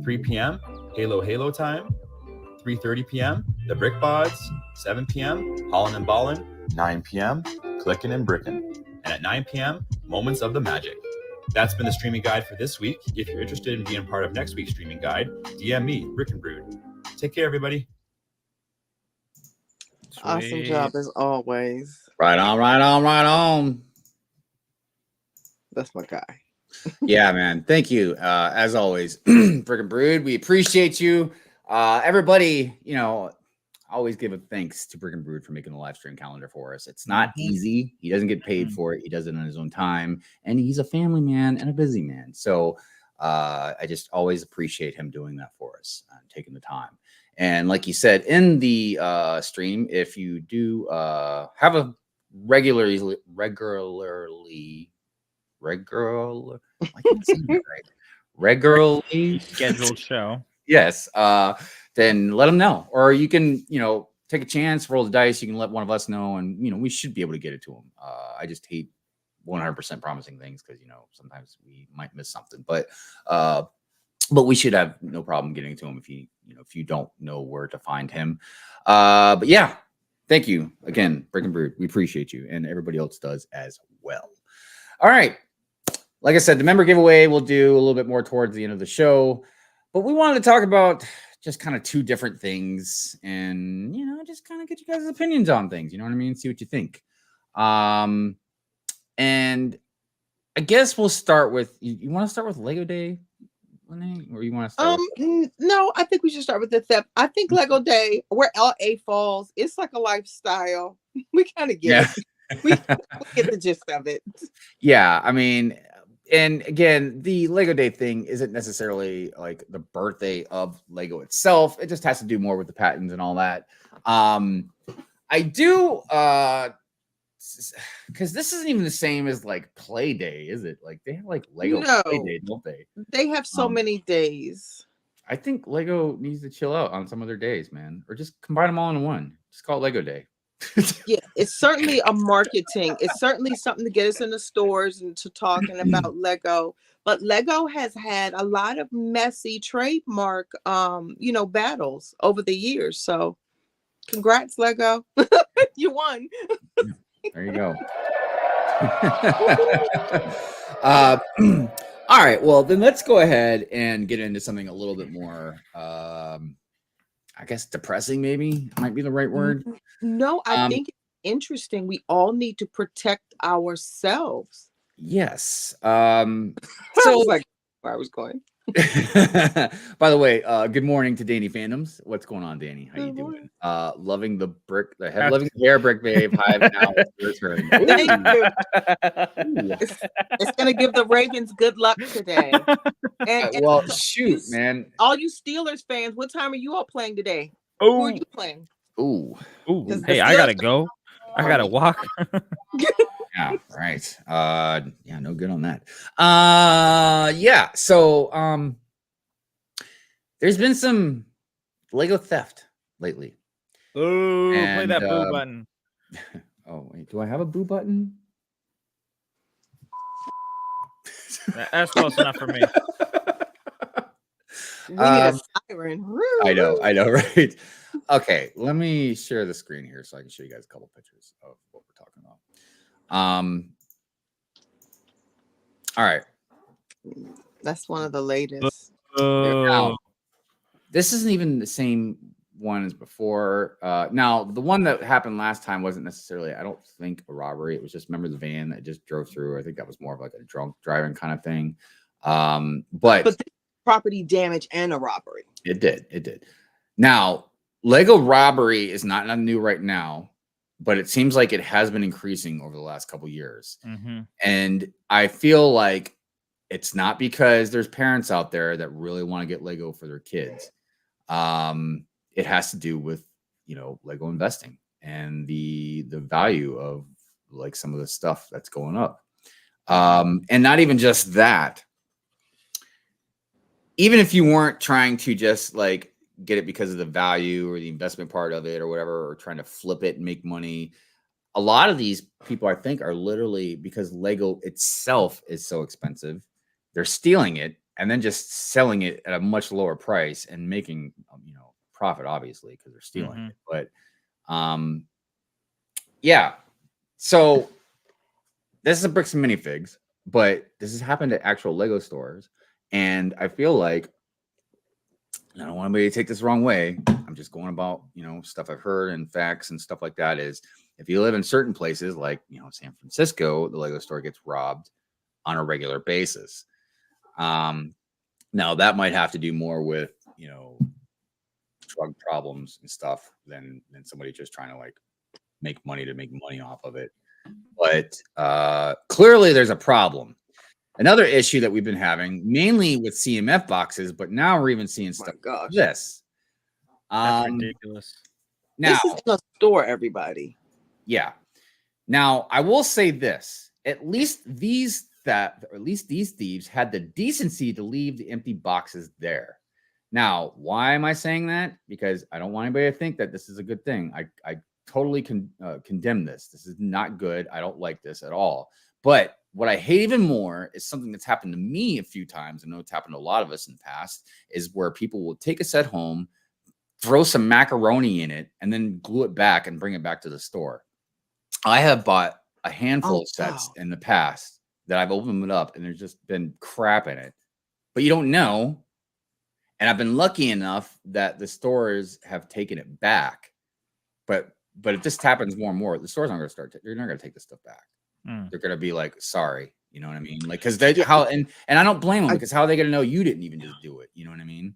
3 p.m., Halo Time. 3:30 p.m., The Brick Bods. 7 p.m., Hollin' and Ballin'. 9 p.m., Clickin' and Brickin'. And at 9 p.m., Moments of the Magic. That's been the streaming guide for this week. If you're interested in being part of next week's streaming guide, DM me, Brick and Brood. Take care, everybody. Awesome job as always. Right on. That's my guy. Yeah, man. Thank you. As always, Brick and Brood, we appreciate you. Everybody, always give a thanks to Brick and Brood for making the live stream calendar for us. It's not easy. He doesn't get paid for it. He does it on his own time, and he's a family man and a busy man. So I just always appreciate him doing that for us and taking the time. And like you said in the stream, if you do have a regularly scheduled show, yes, then let them know, or you can take a chance, roll the dice. You can let one of us know, and we should be able to get it to them. I just hate 100% promising things because sometimes we might miss something, but we should have no problem getting to him if you don't know where to find him. But yeah, thank you again, Brick and Brood. We appreciate you, and everybody else does as well. All right. Like I said, the member giveaway we'll do a little bit more towards the end of the show, but we wanted to talk about just kind of two different things and, just kind of get you guys' opinions on things. You know what I mean? See what you think. And I guess we'll start with, you want to start with Lego Day, Lene? Or you want to start no, I think we should start with the theft. I think Lego Day, where LA falls, it's like a lifestyle. We kind of get it. We get the gist of it. Yeah, I mean, and again, the Lego Day thing isn't necessarily like the birthday of Lego itself. It just has to do more with the patents and all that. I do because this isn't even the same as like Play Day, is it? Like they have like Lego No. Play Day, don't they? They have so many days. I think Lego needs to chill out on some of their days, man, or just combine them all into one. Just call it Lego Day. Yeah, it's certainly a marketing. It's certainly something to get us in the stores and to talking about Lego. But Lego has had a lot of messy trademark, battles over the years. So, congrats, Lego. You won. There you go. All right. Well, then let's go ahead and get into something a little bit more, I guess, depressing. Maybe might be the right word. No, I think it's interesting. We all need to protect ourselves. Yes. So, like where I was going. By the way, good morning to Danny Fandoms. What's going on, Danny? How you Good doing? Loving the hair brick babe Hive. Now it's your turn. Thank you. Ooh. It's gonna give the Ravens good luck today. And Well, shoot, man. all you Steelers fans, what time are you all playing today? Who Oh, are you playing? Ooh. Does hey, the I gotta Steelers- go. I gotta walk. Yeah, right. Yeah, no good on that. Yeah. So, there's been some Lego theft lately. Oh, play that And, boo button. Oh, wait, do I have a boo button? That's close enough for me. We need a siren. I know, right? Okay, let me share the screen here so I can show you guys a couple pictures of what we're talking about. All right. That's one of the latest. Now, this isn't even the same one as before. Now, the one that happened last time wasn't necessarily, I don't think, a robbery. It was just, remember the van that just drove through? I think that was more of like a drunk driving kind of thing. But this property damage and a robbery. It did. Now, Lego robbery is not new right now, but it seems like it has been increasing over the last couple years. Mm-hmm. And I feel like it's not because there's parents out there that really want to get Lego for their kids. It has to do with, Lego investing and the value of like some of the stuff that's going up. And not even just that. Even if you weren't trying to just like get it because of the value or the investment part of it or whatever, or trying to flip it and make money, a lot of these people, I think, are literally, because Lego itself is so expensive, they're stealing it and then just selling it at a much lower price and making, profit, obviously, because they're stealing it. But yeah. So this is a Bricks and Minifigs, but this has happened at actual Lego stores. And I feel like, I don't want anybody to take this the wrong way. I'm just going about, stuff I've heard and facts and stuff like that, is if you live in certain places like, San Francisco, the Lego store gets robbed on a regular basis. Now that might have to do more with, drug problems and stuff than somebody just trying to like make money off of it. But clearly there's a problem. Another issue that we've been having, mainly with CMF boxes, but now we're even seeing stuff like this. That's ridiculous. Now, this is in a store, everybody. Yeah. Now, I will say this: at least these thieves had the decency to leave the empty boxes there. Now, why am I saying that? Because I don't want anybody to think that this is a good thing. I totally condemn this. This is not good. I don't like this at all. But what I hate even more is something that's happened to me a few times. I know it's happened to a lot of us in the past, is where people will take a set home, throw some macaroni in it, and then glue it back and bring it back to the store. I have bought a handful of sets in the past that I've opened it up and there's just been crap in it, but you don't know. And I've been lucky enough that the stores have taken it back. But if this happens more and more, the stores aren't going to they're not going to take this stuff back. They're going to be like, sorry, you know what I mean? Like, because they and I don't blame them, because how are they going to know you didn't even just do it? You know what I mean?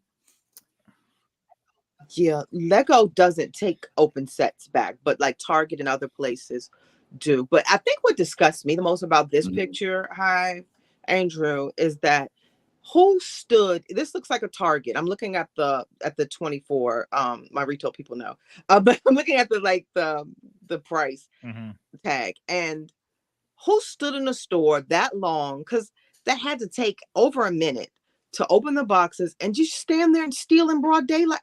Yeah, Lego doesn't take open sets back, but like Target and other places do. But I think what disgusts me the most about this picture, Hive, Andrew, is that who stood, this looks like a Target. I'm looking at the 24, my retail people know, but I'm looking at the price tag, and who stood in the store that long, because that had to take over a minute to open the boxes and just stand there and steal in broad daylight.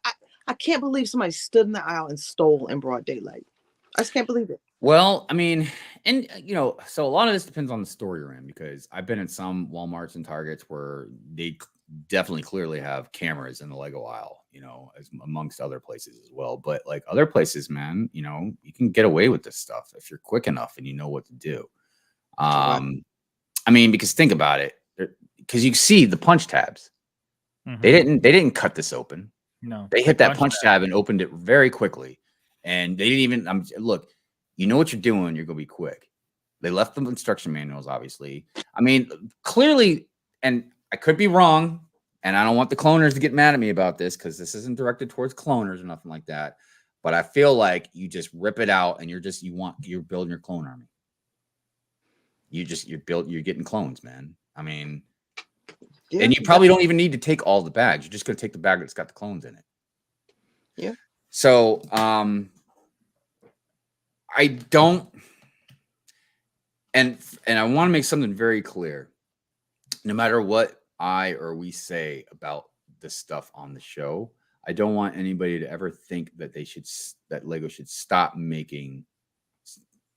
I can't believe somebody stood in the aisle and stole in broad daylight. I just can't believe it. Well, I mean, and so a lot of this depends on the store you're in, because I've been in some Walmarts and Targets where they definitely clearly have cameras in the Lego aisle, as amongst other places as well. But like other places, man, you can get away with this stuff if you're quick enough and you know what to do. I mean, because think about it, because you see the punch tabs. They didn't cut this open. No, they hit that punch tab and opened it very quickly, and they didn't even look. You know what you're doing. You're going to be quick. They left the instruction manuals, obviously. I mean, clearly, and I could be wrong, and I don't want the cloners to get mad at me about this, because this isn't directed towards cloners or nothing like that. But I feel like you just rip it out and you're building your clone army. You're getting clones, man. I mean, yeah, and you probably don't even need to take all the bags. You're just going to take the bag that's got the clones in it. Yeah. So, I don't, and I want to make something very clear. No matter what I or we say about this stuff on the show, I don't want anybody to ever think that that Lego should stop making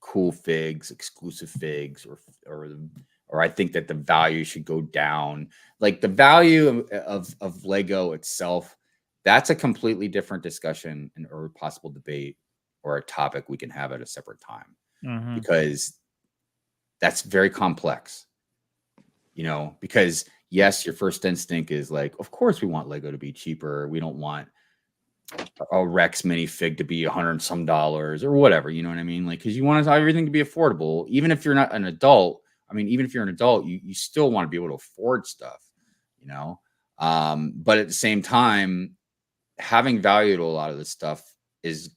cool figs, exclusive figs, or I think that the value should go down. Like the value of Lego itself, that's a completely different discussion or possible debate, or a topic we can have at a separate time, because that's very complex, because yes, your first instinct is like, of course we want Lego to be cheaper. We don't want a Rex minifig to be $100 and some or whatever, you know what I mean? Like, because you want everything to be affordable, even if you're not an adult. I mean, even if you're an adult, you still want to be able to afford stuff, but at the same time, having value to a lot of this stuff is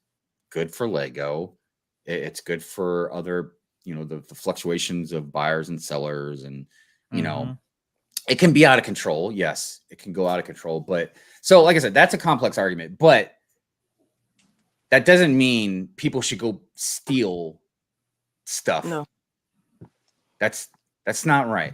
good for Lego. It's good for other, the fluctuations of buyers and sellers, and it can be out of control. Yes, it can go out of control. But so, like I said, that's a complex argument, but that doesn't mean people should go steal stuff. No, that's not right.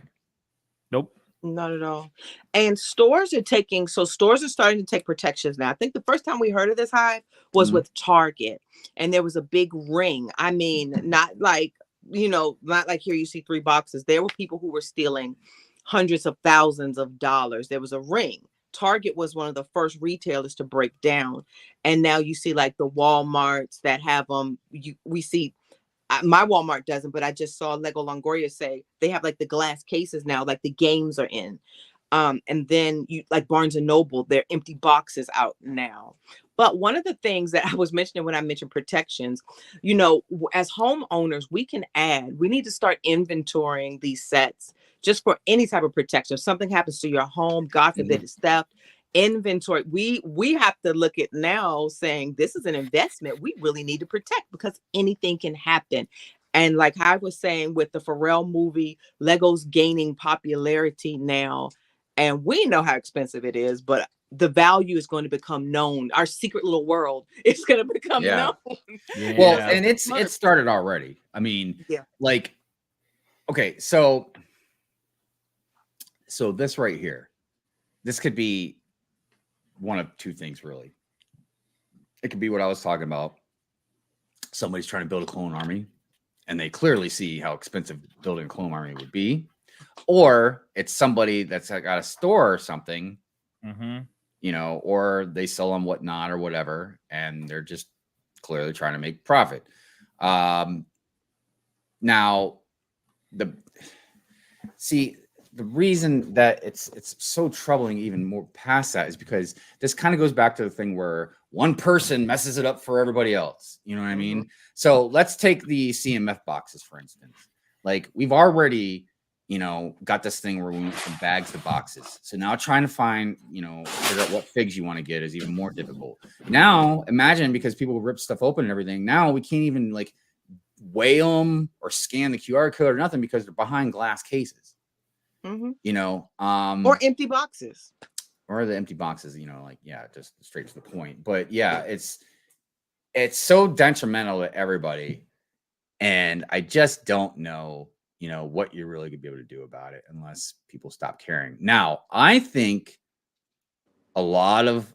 Nope. Not at all. And stores are starting to take protections now. I think the first time we heard of this Hive was with Target, and there was a big ring. I mean, not like here you see 3 boxes. There were people who were stealing hundreds of thousands of dollars. There was a ring. Target was one of the first retailers to break down. And now you see like the Walmarts that have them. We see, my Walmart doesn't, but I just saw Lego Longoria say they have like the glass cases now, like the games are in. And then you like Barnes and Noble, they're empty boxes out now. But one of the things that I was mentioning when I mentioned protections, as homeowners, we need to start inventorying these sets just for any type of protection. If something happens to your home, God forbid it's theft, inventory. We have to look at now saying this is an investment we really need to protect, because anything can happen. And like I was saying with the Pharrell movie, Lego's gaining popularity now. And we know how expensive it is, but the value is going to become known. Our secret little world is going to become known. Yeah. Well, and it started already. I mean, like, okay, so this right here, this could be one of two things, really. It could be what I was talking about. Somebody's trying to build a clone army, and they clearly see how expensive building a clone army would be. Or it's somebody that's got a store or something, or they sell them whatnot or whatever, and they're just clearly trying to make profit. Now, the reason that it's so troubling, even more past that, is because this kind of goes back to the thing where one person messes it up for everybody else. You know what I mean? So let's take the CMF boxes, for instance. Like, we've already got this thing where we went from bags to boxes. So now trying to find, figure out what figs you want to get is even more difficult. Now, imagine, because people rip stuff open and everything, now we can't even like weigh them or scan the QR code or nothing, because they're behind glass cases. You know, or empty boxes. or the empty boxes, you know, like, yeah, just straight to the point. But yeah, it's so detrimental to everybody. And I just don't know, you know, what you're really gonna be able to do about it unless people stop caring. Now, I think a lot of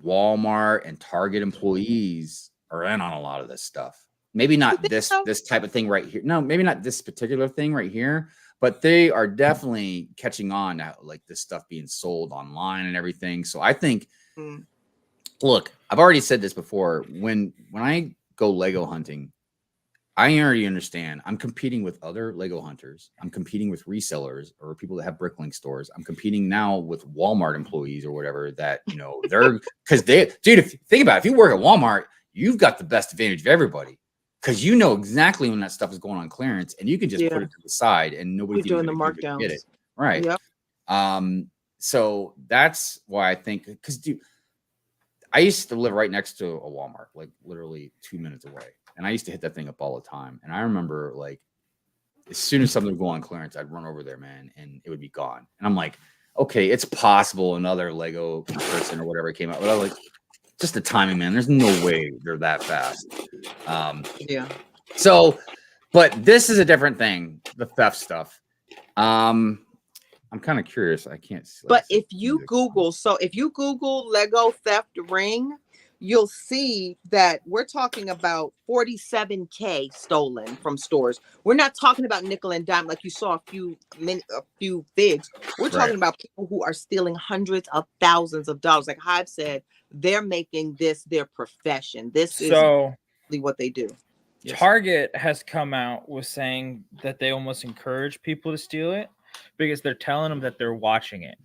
Walmart and Target employees are in on a lot of this stuff. Maybe not this type of thing right here. No, maybe not this particular thing right here, but they are definitely catching on to like this stuff being sold online and everything. So I think, look, I've already said this before. When I go Lego hunting, I already understand. I'm competing with other Lego hunters. I'm competing with resellers or people that have Bricklink stores. I'm competing now with Walmart employees or whatever that, you know, they're because dude, if you think about it, if you work at Walmart, you've got the best advantage of everybody because you know exactly when that stuff is going on clearance and you can just put it to the side and nobody's doing the markdowns. Get it. Right. Yep. So that's why I think because dude, I used to live right next to a Walmart, like literally 2 minutes away. And I used to hit that thing up all the time. And I remember like as soon as something would go on clearance, I'd run over there, man, and it would be gone. And I'm like, okay, it's possible another Lego person or whatever came out. But I was like, just the timing, man. There's no way they're that fast. So, but this is a different thing, the theft stuff. I'm kind of curious. I can't see. But if you Google Lego theft ring, you'll see that we're talking about 47K stolen from stores. We're not talking about nickel and dime like you saw a few figs. We're talking about people who are stealing hundreds of thousands of dollars. Like Hive said, they're making this their profession. This is what they do. Target has come out with saying that they almost encourage people to steal it because they're telling them that they're watching it.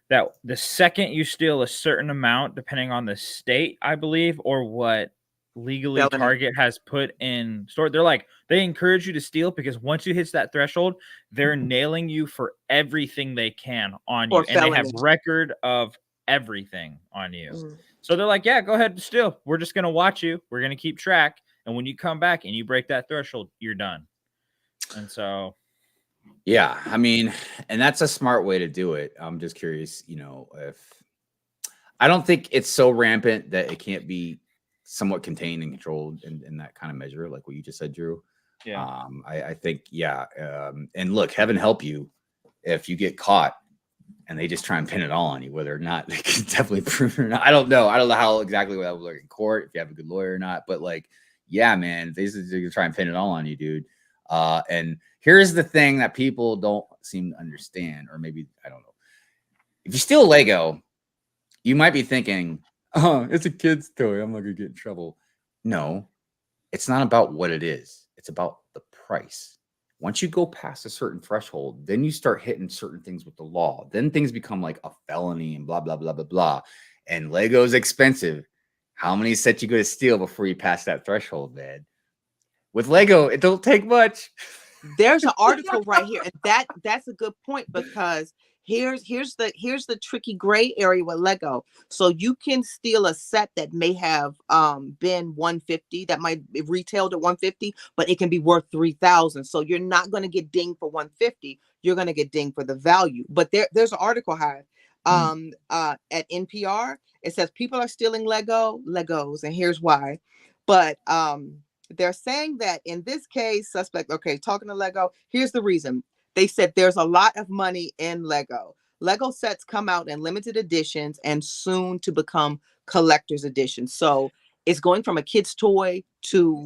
That the second you steal a certain amount, depending on the state, I believe, or what legally Target has put in store, they encourage you to steal because once you hit that threshold, they're nailing you for everything they can on you, and they have record of everything on you. So they're like, yeah, go ahead and steal. We're just gonna watch you. We're gonna keep track, and when you come back and you break that threshold, you're done. And so. Yeah, I mean, and that's a smart way to do it. I'm just curious, you know, if I don't think it's so rampant that it can't be somewhat contained and controlled in that kind of measure, like what you just said, Drew. Yeah. I think, yeah. And look, heaven help you if you get caught and they just try and pin it all on you, whether or not they can definitely prove it or not. I don't know how exactly that would look in court, if you have a good lawyer or not. But like, yeah, man, they just try and pin it all on you, dude. And here's the thing that people don't seem to understand, or maybe, I don't know. If you steal Lego, you might be thinking, oh, it's a kid's toy. I'm not going to get in trouble. No, it's not about what it is. It's about the price. Once you go past a certain threshold, then you start hitting certain things with the law. Then things become like a felony and blah, blah, blah, blah, blah. And Lego's expensive. How many sets you going to steal before you pass that threshold, man? With Lego, it don't take much. There's an article right here, and that's a good point because here's the tricky gray area with Lego. So you can steal a set that may have been $150, that might be retailed at $150, but it can be worth $3,000. So you're not going to get dinged for $150. You're going to get dinged for the value. But there's an article, Hive, at NPR. It says people are stealing Legos, and here's why. But they're saying that in this case, suspect, okay, talking to Lego, here's the reason. They said there's a lot of money in Lego. Lego sets come out in limited editions and soon to become collector's editions. So it's going from a kid's toy to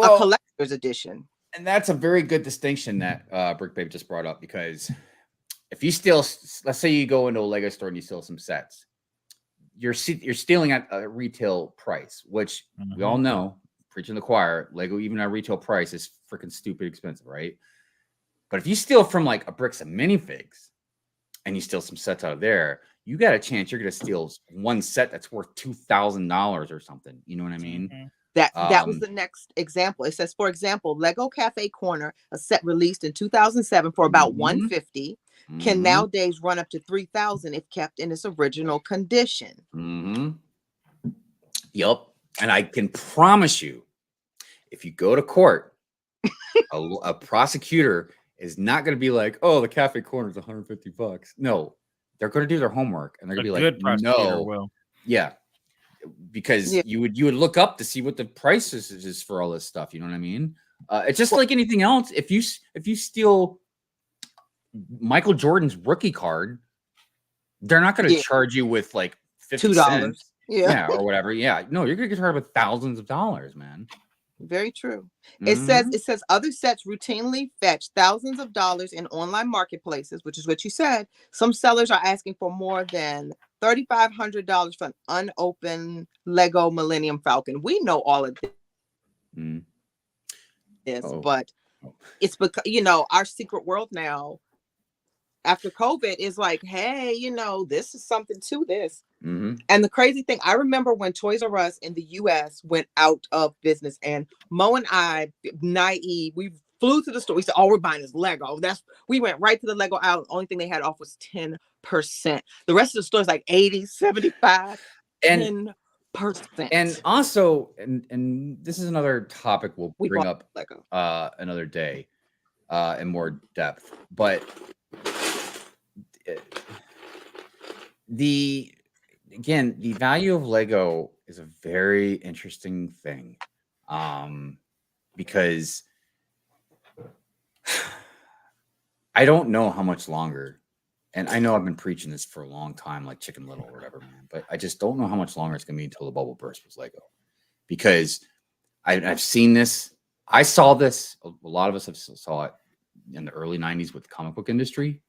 a collector's edition. And that's a very good distinction that Brick Babe just brought up, because if you steal, let's say you go into a Lego store and you steal some sets, you're stealing at a retail price, which we all know, preaching the choir, Lego, even at retail price, is freaking stupid expensive, right? But if you steal from like a Bricks and minifigs and you steal some sets out of there, you got a chance you're going to steal one set that's worth $2,000 or something. You know what I mean? That was the next example. It says, for example, Lego Cafe Corner, a set released in 2007 for about $150, can nowadays run up to $3,000 if kept in its original condition. Yep. And I can promise you, if you go to court, a prosecutor is not going to be like, oh, the cafe corner is $150. No, they're going to do their homework and they're going to be like, no, will. yeah, because you would look up to see what the price is for all this stuff. You know what I mean? It's just like anything else. If you steal Michael Jordan's rookie card, they're not going to charge you with like $50. Yeah, or whatever. Yeah, no, you're going to get charged with thousands of dollars, man. Very true. It says other sets routinely fetch thousands of dollars in online marketplaces, which is what you said. Some sellers are asking for more than $3,500 for an unopened Lego Millennium Falcon. We know all of this, but it's because, you know, our secret world now after COVID is like, hey, you know, this is something to this. And the crazy thing, I remember when Toys R Us in the US went out of business, and Mo and I, naive, we flew to the store. We said, all we're buying is Lego. We went right to the Lego aisle. The only thing they had off was 10%. The rest of the store is like 80, 75, 10%. And also, and this is another topic we'll bring up Lego another day in more depth. But the value of Lego is a very interesting thing, because I don't know how much longer, and I know I've been preaching this for a long time, like Chicken Little or whatever, man, but I just don't know how much longer it's going to be until the bubble bursts with Lego, because I've seen this. I saw this. A lot of us have saw it in the early 90s with the comic book industry.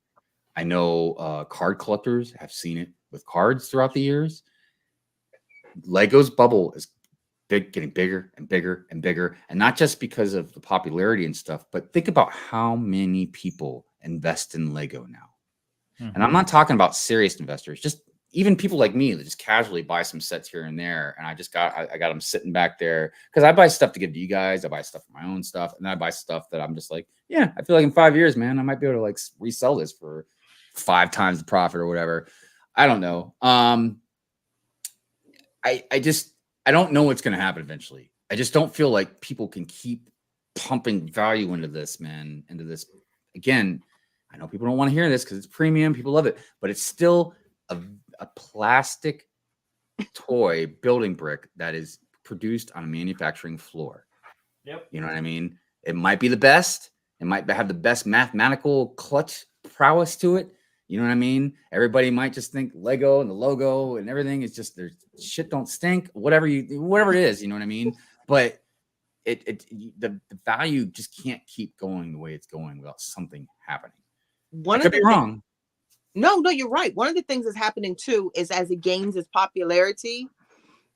I know card collectors have seen it with cards throughout the years. Lego's bubble is getting bigger and bigger and bigger, and not just because of the popularity and stuff, but think about how many people invest in Lego now. And I'm not talking about serious investors, just even people like me that just casually buy some sets here and there. And I got them sitting back there because I buy stuff to give to you guys. I buy stuff for my own stuff, and then I buy stuff that I'm just like, yeah, I feel like in 5 years, man, I might be able to like resell this for 5 times the profit or whatever. I don't know. I don't know what's going to happen eventually. I just don't feel like people can keep pumping value into this, man, into this. Again, I know people don't want to hear this because it's premium. People love it, but it's still a plastic toy building brick that is produced on a manufacturing floor. Yep. You know what I mean? It might be the best. It might have the best mathematical clutch prowess to it. You know what I mean? Everybody might just think Lego and the logo and everything is just their shit don't stink. Whatever it is, you know what I mean? But the value just can't keep going the way it's going without something happening. I could be wrong. No, you're right. One of the things that's happening too is as it gains its popularity,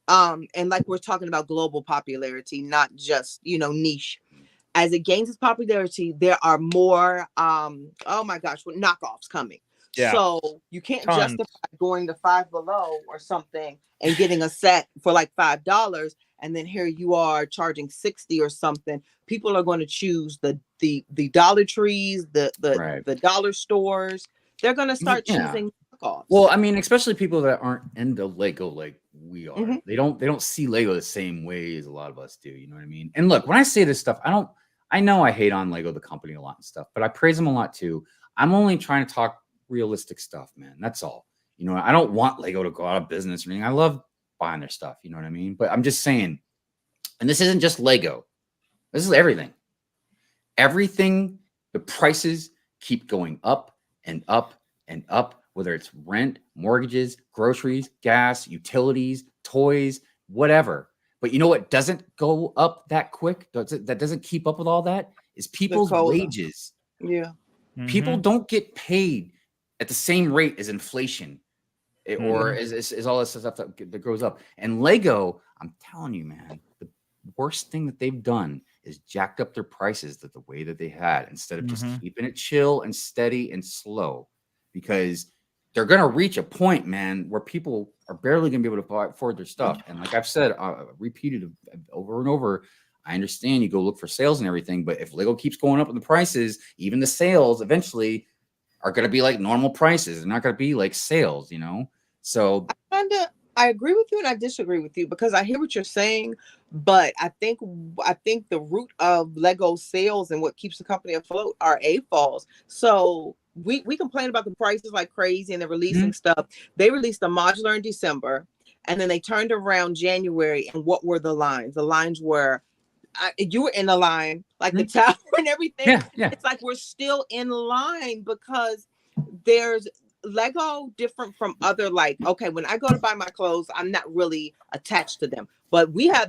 and like we're talking about global popularity, not just, you know, niche. As it gains its popularity, there are more oh my gosh, knockoffs coming. Yeah. So you can't justify going to Five Below or something and getting a set for like $5, and then here you are charging $60 or something. People are going to choose the Dollar Trees, the dollar stores. They're going to start choosing knockoffs. Well, I mean, especially people that aren't into Lego like we are. They don't see Lego the same way as a lot of us do. You know what I mean? And look, when I say this stuff, I know I hate on Lego the company a lot and stuff, but I praise them a lot too. I'm only trying to talk realistic stuff, man. That's all. You know, I don't want Lego to go out of business or anything. I love buying their stuff. You know what I mean? But I'm just saying, and this isn't just Lego. This is everything. Everything, the prices keep going up and up and up, whether it's rent, mortgages, groceries, gas, utilities, toys, whatever. But you know what doesn't go up that quick? That doesn't keep up with all that is people's wages. Yeah. People don't get paid at the same rate as inflation or is all this stuff that goes up. And Lego, I'm telling you, man, the worst thing that they've done is jacked up their prices the way that they had instead of just keeping it chill and steady and slow, because they're going to reach a point, man, where people are barely going to be able to afford their stuff. And like I've said, repeated over and over, I understand you go look for sales and everything, but if Lego keeps going up in the prices, even the sales eventually are going to be like normal prices. They're not going to be like sales, you know? So I agree with you and I disagree with you because I hear what you're saying, but I think the root of Lego sales and what keeps the company afloat are AFOLs. So we complain about the prices like crazy and they're releasing stuff. They released a modular in December and then they turned around January, and what were the lines? The lines were you were in the line, like the tower and everything. Yeah. It's like we're still in line because there's Lego different from other, like, okay, when I go to buy my clothes, I'm not really attached to them. But we as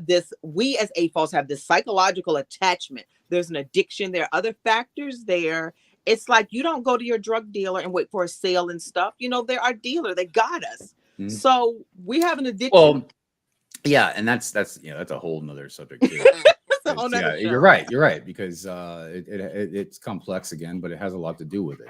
AFOLs have this psychological attachment. There's an addiction. There are other factors there. It's like you don't go to your drug dealer and wait for a sale and stuff. They're our dealer. They got us. So we have an addiction. Well, yeah, and that's a whole nother subject too. You're right because it's complex again, but it has a lot to do with it.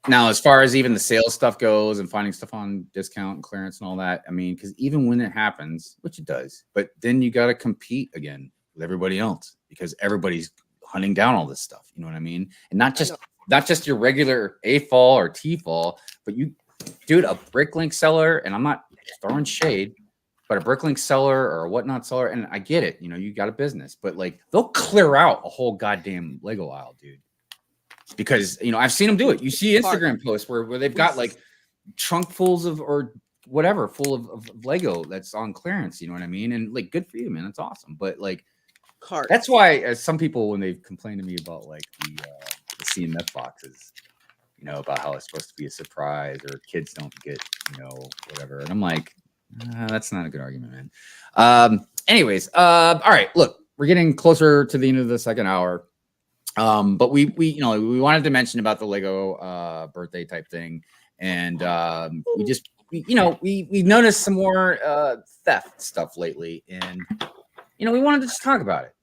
Now, as far as even the sales stuff goes and finding stuff on discount and clearance and all that, I mean, because even when it happens, which it does, but then you got to compete again with everybody else because everybody's hunting down all this stuff. You know what I mean? And not just your regular AFOL or TFOL, but dude, a Bricklink seller, and I'm not throwing shade, but a Bricklink seller or a whatnot seller, and I get it, you got a business, but like they'll clear out a whole goddamn Lego aisle, dude. Because I've seen them do it. You see Instagram posts where they've got like trunkfuls of or whatever full of Lego that's on clearance. You know what I mean? And like, good for you, man. That's awesome. But like, that's why some people, when they've complained to me about like the CMF boxes, about how it's supposed to be a surprise or kids don't get whatever, and I'm like, that's not a good argument, man. Anyways, all right. Look, we're getting closer to the end of the second hour. But we wanted to mention about the Lego birthday type thing, and we noticed some more theft stuff lately, and we wanted to just talk about it,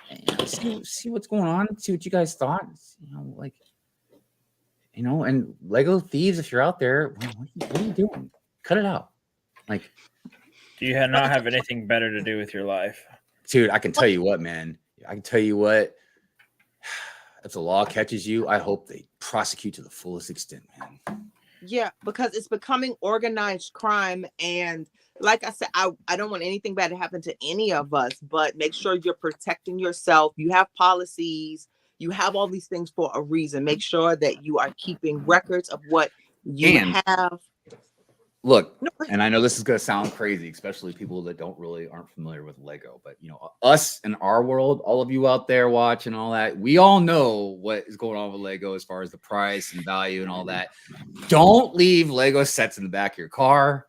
and, see what's going on, see what you guys thought, and Lego thieves, if you're out there, what are you doing? Cut it out. Like, do you not have anything better to do with your life, dude? I can tell you what, man. If the law catches you, I hope they prosecute to the fullest extent, man. Yeah, because it's becoming organized crime. And like I said, I don't want anything bad to happen to any of us, but make sure you're protecting yourself. You have policies. You have all these things for a reason. Make sure that you are keeping records of what you have. Look, and I know this is going to sound crazy, especially people that aren't familiar with Lego, but us in our world, all of you out there watching all that, we all know what is going on with Lego as far as the price and value and all that. Don't leave Lego sets in the back of your car.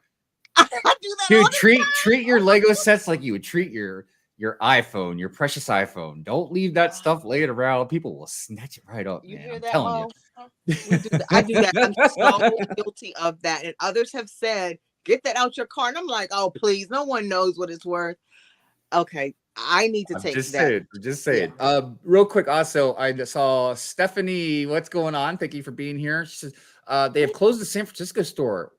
I do that. Dude, treat your Lego sets like you would treat your iPhone, your precious iPhone. Don't leave that stuff laying around. People will snatch it right up, man. I'm telling you. I do that. I'm so guilty of that. And others have said, get that out your car. And I'm like, oh, please. No one knows what it's worth. Okay. I need to take that. Just saying. Yeah. Real quick. Also, I saw Stephanie. What's going on? Thank you for being here. She says, they have closed the San Francisco store.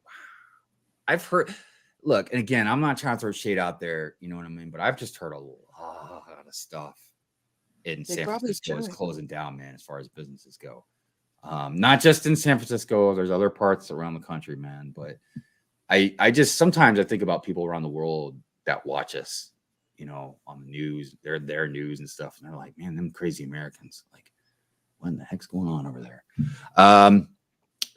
I've heard. Look, and again, I'm not trying to throw shade out there. You know what I mean? But I've just heard a lot of stuff in San Francisco is closing down, man, as far as businesses go. Not just in San Francisco. There's other parts around the country, man. But I just sometimes I think about people around the world that watch us, on the news, their news and stuff. And they're like, man, them crazy Americans. Like, what in the heck's going on over there?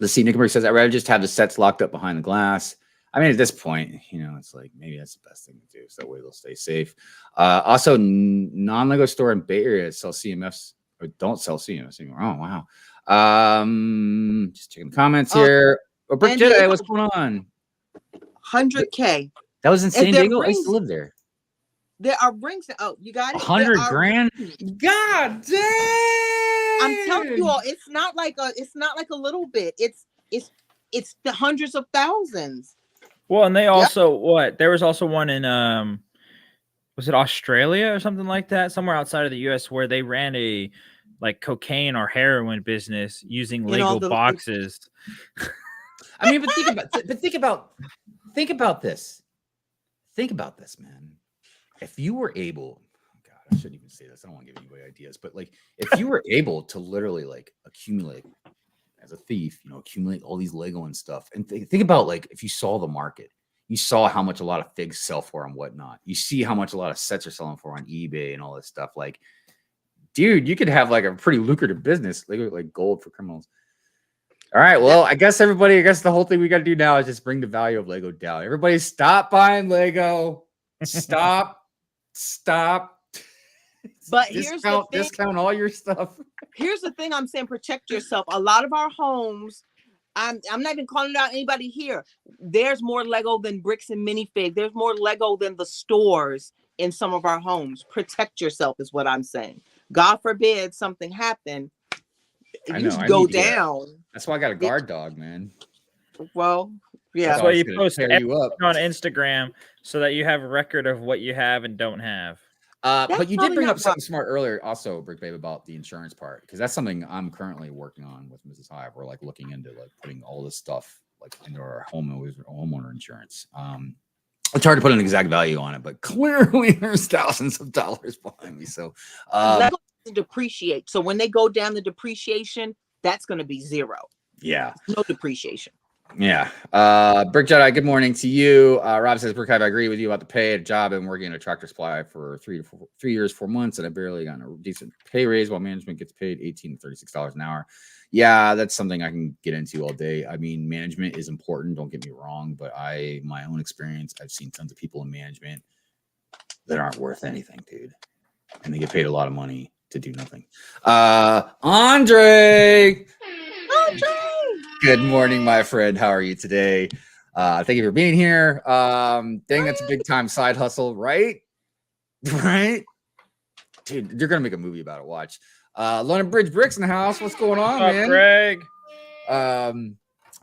Let's see. Nickenberg says, I'd rather just have the sets locked up behind the glass. I mean, at this point, it's like maybe that's the best thing to do. So that way they'll stay safe. Also, non-Lego store in Bay Area sell CMFs or don't sell CMFs anymore. Oh, wow. Just checking the comments here. Brick Jedi, what's going on? 100K. That was in San Diego. I used to live there. There are rings. Oh, you got it. 100 grand. God dang! I'm telling you all, it's not like a little bit. It's the hundreds of thousands. Well, and they also there was also one in was it Australia or something like that, somewhere outside of the US, where they ran a like cocaine or heroin business using Lego boxes. I mean, but think about this. Think about this, man. If you were able, God, I shouldn't even say this. I don't want to give anybody ideas, but like if you were able to literally like accumulate as a thief, accumulate all these Lego and stuff. And think about like if you saw the market, you saw how much a lot of figs sell for and whatnot. You see how much a lot of sets are selling for on eBay and all this stuff. Like, dude, you could have like a pretty lucrative business, like gold for criminals. All right, well, I guess the whole thing we got to do now is just bring the value of Lego down. Everybody stop buying Lego. Stop. But here's the thing. Discount all your stuff. Here's the thing I'm saying, protect yourself. A lot of our homes, I'm not even calling out anybody here. There's more Lego than bricks and minifig. There's more Lego than the stores in some of our homes. Protect yourself is what I'm saying. God forbid something happen. You go down. That's why I got a guard dog, man. Well, yeah. That's why you post you up on Instagram so that you have a record of what you have and don't have. But you did bring up something smart earlier, also, Brick Babe, about the insurance part, because that's something I'm currently working on with Mrs. Hive. We're like looking into like putting all this stuff like into our homeowner insurance. It's hard to put an exact value on it, but clearly there's thousands of dollars behind me. So Lego doesn't depreciate. So when they go down the depreciation, that's going to be zero. Yeah, no depreciation. Yeah. Brick Jedi, good morning to you. Rob says, Brick Hive, I agree with you about the pay. A job and working in a tractor supply for 3 years, 4 months, and I barely got a decent pay raise while management gets paid $18 to $36 an hour. Yeah, that's something I can get into all day. I mean, management is important, don't get me wrong, but my own experience, I've seen tons of people in management that aren't worth anything, dude. And they get paid a lot of money to do nothing. Andre! Good morning, my friend. How are you today? Thank you for being here. Dang, that's a big time side hustle, right? Right? Dude, you're gonna make a movie about it. Watch. London Bridge Bricks in the house. What's going on, man? Greg? I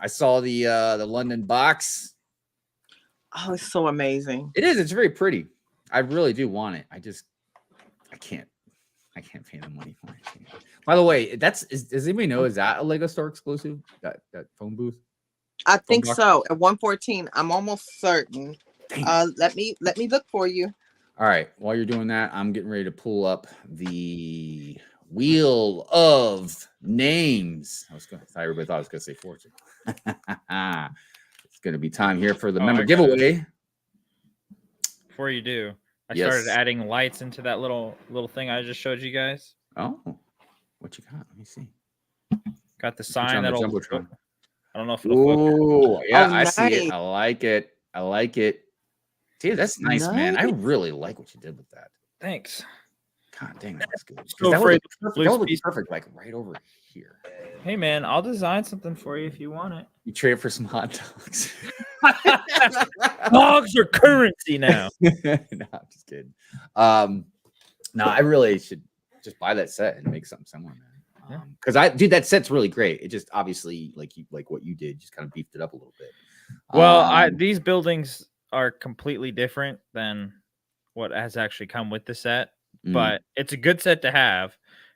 saw the London box. Oh, it's so amazing. It is. It's very pretty. I really do want it. I can't pay the money for it. By the way, does anybody know, is that a Lego store exclusive? That phone booth? I think so. At 114, I'm almost certain. Let me look for you. All right. While you're doing that, I'm getting ready to pull up the Wheel of Names. I thought everybody thought I was going to say fortune. It's going to be time here for the member giveaway. Before you do, I started adding lights into that little thing I just showed you guys. Oh, what you got? Let me see. Got the sign that'll. I don't know if it'll. Oh, yeah, nice. I see it. I like it. Dude, that's nice, man. I really like what you did with that. Thanks. God dang, that's good. So that would be perfect, like right over here. Hey, man, I'll design something for you if you want it. You trade it for some hot dogs. Dogs are currency now. No, I'm just kidding. No, I really should just buy that set and make something similar, man. Because that set's really great. It just obviously like what you did, just kind of beefed it up a little bit. Well, these buildings are completely different than what has actually come with the set, but it's a good set to have.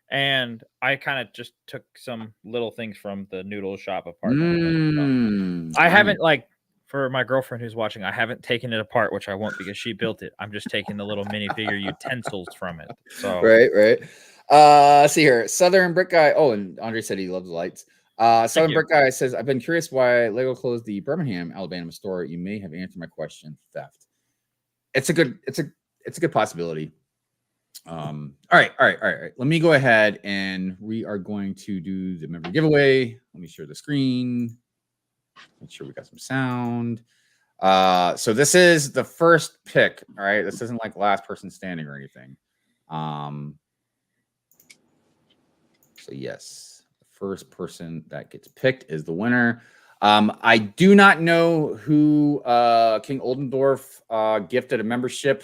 And I kind of just took some little things from the noodle shop apartment. I haven't, like, for my girlfriend who's watching, I haven't taken it apart, which I won't because she built it. I'm just taking the little minifigure utensils from it. So right. See here, Southern Brick Guy. Oh, and Andre said he loves lights. Southern Brick Guy says, I've been curious why Lego closed the Birmingham, Alabama store. You may have answered my question. Theft. It's a good possibility. All right. Let me go ahead and we are going to do the member giveaway. Let me share the screen. Make sure we got some sound. So this is the first pick. All right. This isn't like last person standing or anything. So yes, the first person that gets picked is the winner. I do not know who King Oldendorf gifted a membership.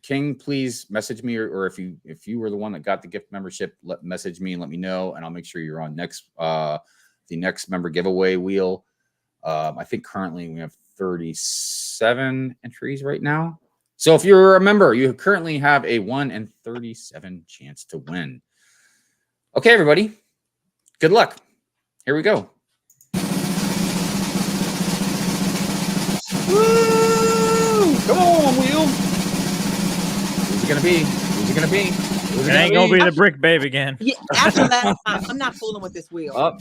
King, please message me, or if you were the one that got the gift membership, message me and let me know, and I'll make sure you're on the next member giveaway wheel. I think currently we have 37 entries right now. So if you're a member, you currently have a 1 in 37 chance to win. Okay, everybody, good luck. Here we go. Woo! Come on, wheel. Who's it gonna be? It ain't gonna be the Brick Babe again. Yeah, after that, I'm not fooling with this wheel. Up.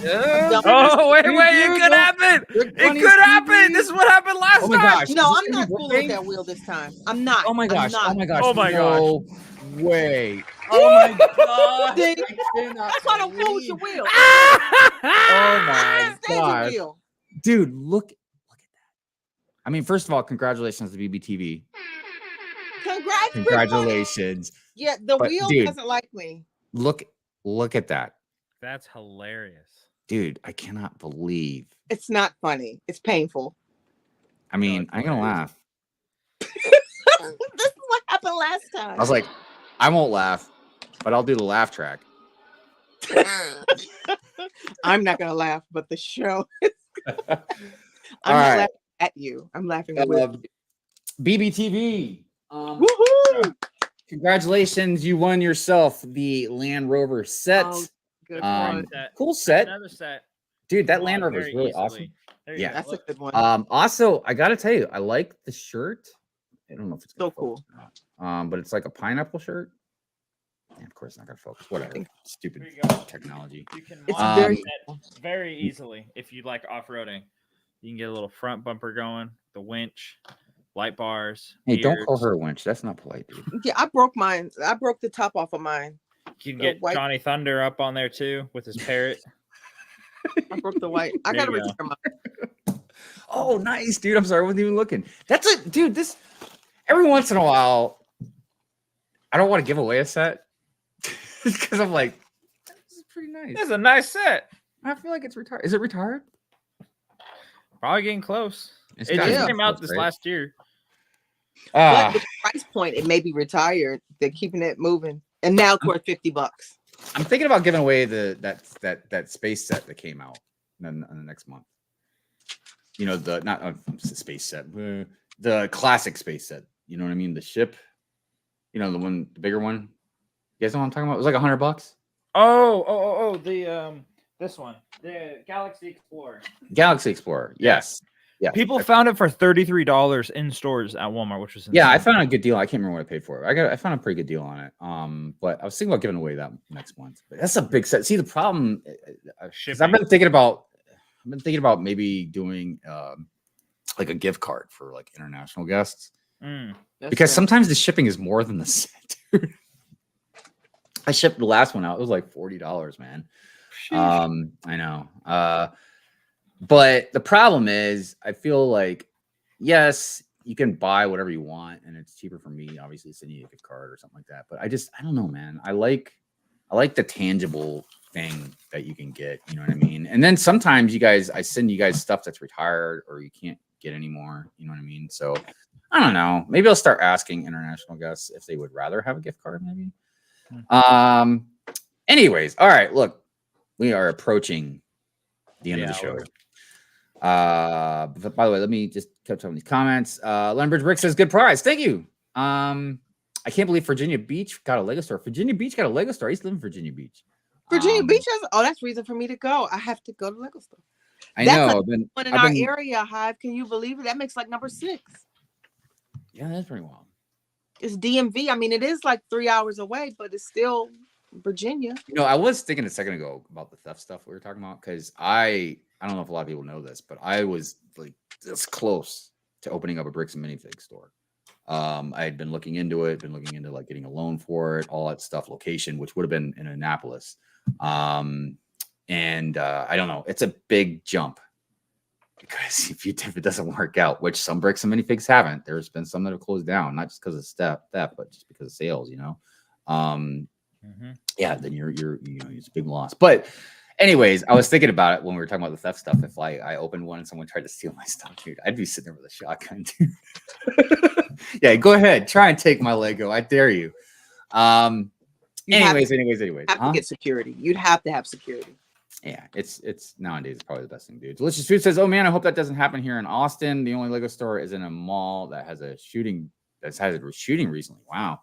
Oh, wait, it could happen. It could happen. This is what happened last Oh my time. gosh. No, is I'm this not gonna be fooling with birthday? that wheel this time. I'm not. Oh my gosh. I'm Oh my not. gosh. Oh my No way. Oh my god. See? I cannot That's why I don't fool with believe- your wheel. Oh I my can't stand your gosh. wheel. Dude, look at that. I mean, first of all, congratulations to BBTV. Congrats, Brick Money. Congratulations. Yeah, the But, wheel dude, doesn't like me. Look at that. That's hilarious. Dude, I cannot believe. It's not funny. It's painful. I mean, it's I ain't gonna hilarious. laugh. This is what happened last time. I was like, I won't laugh, but I'll do the laugh track. I'm not gonna laugh, but the show. I'm All not right. laughing at you. I'm laughing with you. BBTV. Woohoo! Congratulations, you won yourself the Land Rover set. Oh, good Um, one. Cool set, Another set. dude. That Won Land Rover is very really easily. awesome. There you Yeah. go. That's a Look. good one. Also, I gotta tell you, I like the shirt. I don't know if it's gonna So cool. focus or not. But it's like a pineapple shirt. And of course, it's not gonna focus. Whatever. Stupid Here you go. technology. You can It's mod very that very easily if you like off-roading. You can get a little front bumper going, the winch, light bars. Hey, don't call gears. her a winch. That's not polite, dude. Yeah, I broke mine. I broke the top off of mine. You can the get white- Johnny Thunder up on there too with his parrot. I broke the white. I There gotta you go. retire mine. Oh, nice, dude. I'm sorry, I wasn't even looking. That's it, dude. This every once in a while, I don't want to give away a set because I'm like, this is pretty nice. That's a nice set. I feel like it's retired. Is it retired? Probably getting close. It's It gotta just be came out close, this right? last year. But Ah, with the price point, it may be retired. They're keeping it moving. And now it's worth $50. I'm thinking about giving away that space set that came out in the next month. You know, the not space set, the classic space set. You know what I mean? The ship. You know, the bigger one. You guys know what I'm talking about? It was like $100. Oh, the this one, the Galaxy Explorer. Galaxy Explorer. Yes. Yeah. People found it for $33 in stores at Walmart, which was Yeah, I insane. found a good deal. I can't remember what I paid for it. I found a pretty good deal on it. But I was thinking about giving away that next month. But that's a big set. See, the problem, 'cause Shipping. I've been thinking about maybe doing like a gift card for like international guests Mm. because sometimes the shipping is more than the set. Dude. I shipped the last one out. It was like $40, man. I know. But the problem is, I feel like, yes, you can buy whatever you want, and it's cheaper for me, obviously, sending you a gift card or something like that. But I don't know, man. I like the tangible thing that you can get. You know what I mean? And then sometimes I send you guys stuff that's retired or you can't get anymore. You know what I mean? So I don't know. Maybe I'll start asking international guests if they would rather have a gift card, maybe. Anyways, all right. Look, we are approaching the end of the show. But by the way, let me just catch up on these comments. Leonard Brick says, good prize. Thank you. I can't believe Virginia Beach got a Lego store. Virginia Beach got a Lego store. I used to live in Virginia Beach. Virginia Beach has, that's reason for me to go. I have to go to Lego store. I That's know. One in our area, Hive. Can you believe it? That makes like number 6. Yeah, that's pretty wild. It's DMV. I mean, it is like 3 hours away, but it's still Virginia. You know, I was thinking a second ago about the theft stuff we were talking about because I don't know if a lot of people know this, but I was like this close to opening up a Bricks and Minifig store. I had been looking into like getting a loan for it, all that stuff, location, which would have been in Annapolis. I don't know, it's a big jump because if it doesn't work out, which some Bricks and Minifigs haven't, there's been some that have closed down, not just because of theft, but just because of sales, you know. Yeah, then you're it's a big loss. But anyways, I was thinking about it when we were talking about the theft stuff. If I opened one and someone tried to steal my stuff, dude, I'd be sitting there with a shotgun, dude. Yeah, go ahead, try and take my Lego. I dare you. Anyways. Have to get security. You'd have to have security. Yeah, it's nowadays it's probably the best thing, dude. Delicious Food says, "Oh man, I hope that doesn't happen here in Austin. The only Lego store is in a mall that has a shooting recently." Wow.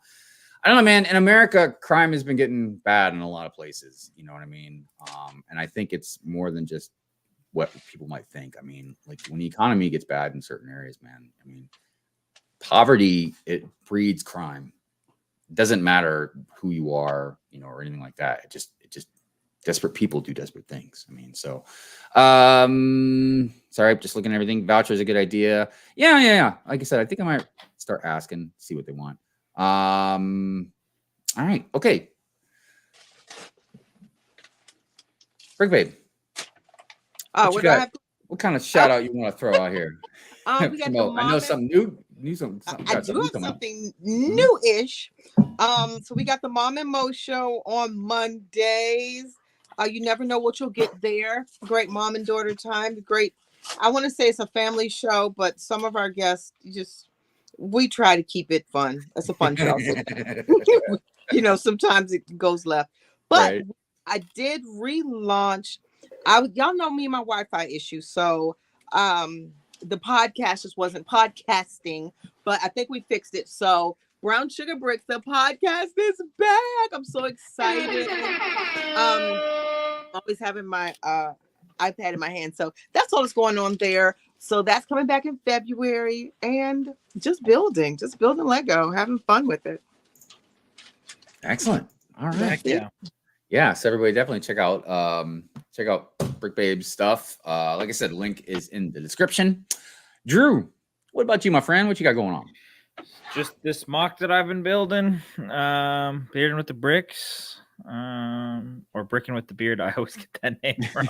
I don't know, man. In America, crime has been getting bad in a lot of places. You know what I mean? And I think it's more than just what people might think. I mean, like when the economy gets bad in certain areas, man, I mean, poverty, it breeds crime. It doesn't matter who you are, you know, or anything like that. It just desperate people do desperate things. I mean, so sorry, just looking at everything. Voucher is a good idea. Yeah. Like I said, I think I might start asking, see what they want. All right, okay. Brick Babe. What kind of shout out you want to throw out here? We got the I know something new. Something I do have something new-ish. So we got the Mom and Mo show on Mondays. You never know what you'll get there. Great mom and daughter time. Great. I want to say it's a family show, but some of our guests we try to keep it fun. It's a fun show. Sometimes it goes left. But right. I did relaunch. Y'all know me and my Wi-Fi issue. So the podcast just wasn't podcasting, but I think we fixed it. So Brown Sugar Bricks, the podcast is back. I'm so excited. Always having my iPad in my hand. So that's all that's going on there. So that's coming back in February, and just building Lego, having fun with it. Excellent. All right. Yeah. So everybody definitely check out Brick Babe's stuff. Like I said, link is in the description. Drew, what about you, my friend? What you got going on? Just this mock that I've been building. Bearded with the Bricks. Or Bricking with the Beard. I always get that name wrong.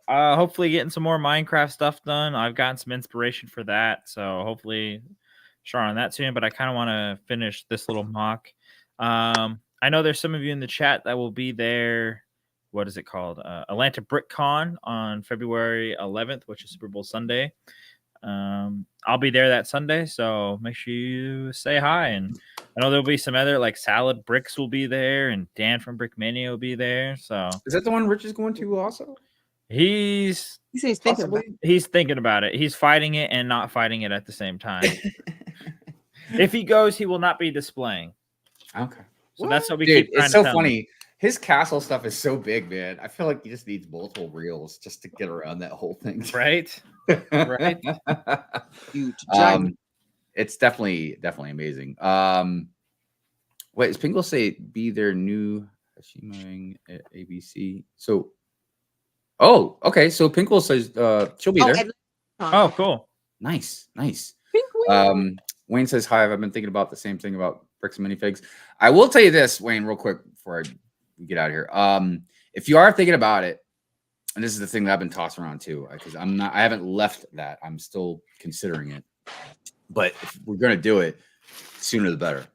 Hopefully getting some more Minecraft stuff done. I've gotten some inspiration for that. So hopefully start on that soon. But I kind of want to finish this little mock. I know there's some of you in the chat that will be there. What is it called? Atlanta Brick Con on February 11th, which is Super Bowl Sunday. I'll be there that Sunday, so make sure you say hi. And I know there'll be some other, like Salad Bricks will be there, and Dan from Brick Mania will be there. So is that the one Rich is going to also? He's thinking about it. He's fighting it and not fighting it at the same time. If he goes, he will not be displaying. Okay. So that's what we keep trying it's so to tell funny. him. His castle stuff is so big, man. I feel like he just needs multiple reels just to get around that whole thing. Right. Huge. It's definitely amazing. Wait, is Pingle say be their new Hashimaing at ABC? So okay. So Pingle says she'll be there. Oh, cool. Nice. Wayne says hi. I've been thinking about the same thing about bricks and minifigs. I will tell you this, Wayne, real quick before we get out of here. If you are thinking about it, and this is the thing that I've been tossing around too, because I haven't left that. I'm still considering it. But if we're gonna do it, sooner the better.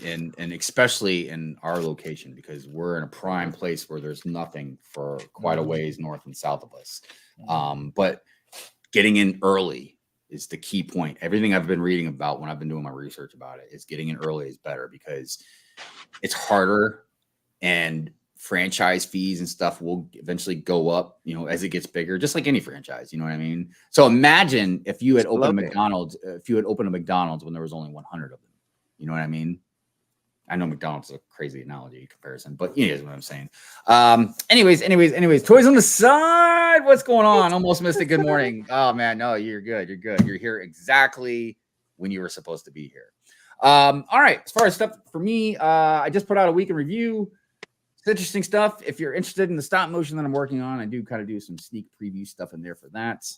And especially in our location, because we're in a prime place where there's nothing for quite a ways north and south of us. But getting in early is the key point. Everything I've been reading about when I've been doing my research about it is getting in early is better, because it's harder, and franchise fees and stuff will eventually go up, as it gets bigger, just like any franchise, you know what I mean? So imagine if you had opened a McDonald's, when there was only 100 of them, you know what I mean? I know McDonald's is a crazy analogy comparison, but you know what I'm saying. Anyways, toys on the side. What's going on? Almost missed it. Good morning. Oh man, no, you're good. You're here exactly when you were supposed to be here. All right. As far as stuff for me, I just put out a week in review. It's interesting stuff. If you're interested in the stop motion that I'm working on, I do kind of do some sneak preview stuff in there for that.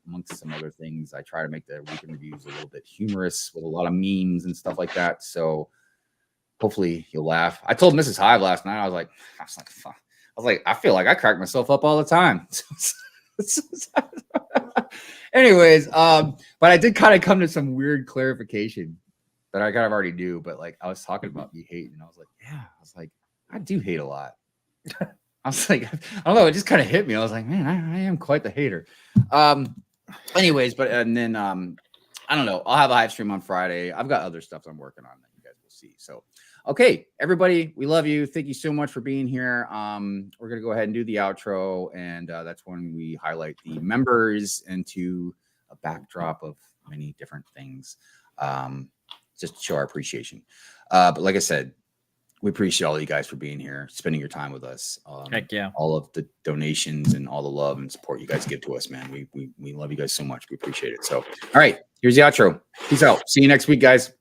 Amongst some other things, I try to make the week in reviews a little bit humorous with a lot of memes and stuff like that. So hopefully you'll laugh. I told Mrs. Hive last night, I was like, I feel like I crack myself up all the time. Anyways, but I did kind of come to some weird clarification that I kind of already knew, but like I was talking about me hating, and I was like, I do hate a lot. I was like, I don't know, it just kind of hit me. I was like, man, I am quite the hater. Anyways, and then I don't know. I'll have a live stream on Friday. I've got other stuff I'm working on that you guys will see. So, okay, everybody, we love you. Thank you so much for being here. We're gonna go ahead and do the outro, and that's when we highlight the members into a backdrop of many different things, just to show our appreciation. But like I said, we appreciate all you guys for being here, spending your time with us. Heck yeah. All of the donations and all the love and support you guys give to us, man. We love you guys so much. We appreciate it. So, all right, here's the outro. Peace out. See you next week, guys.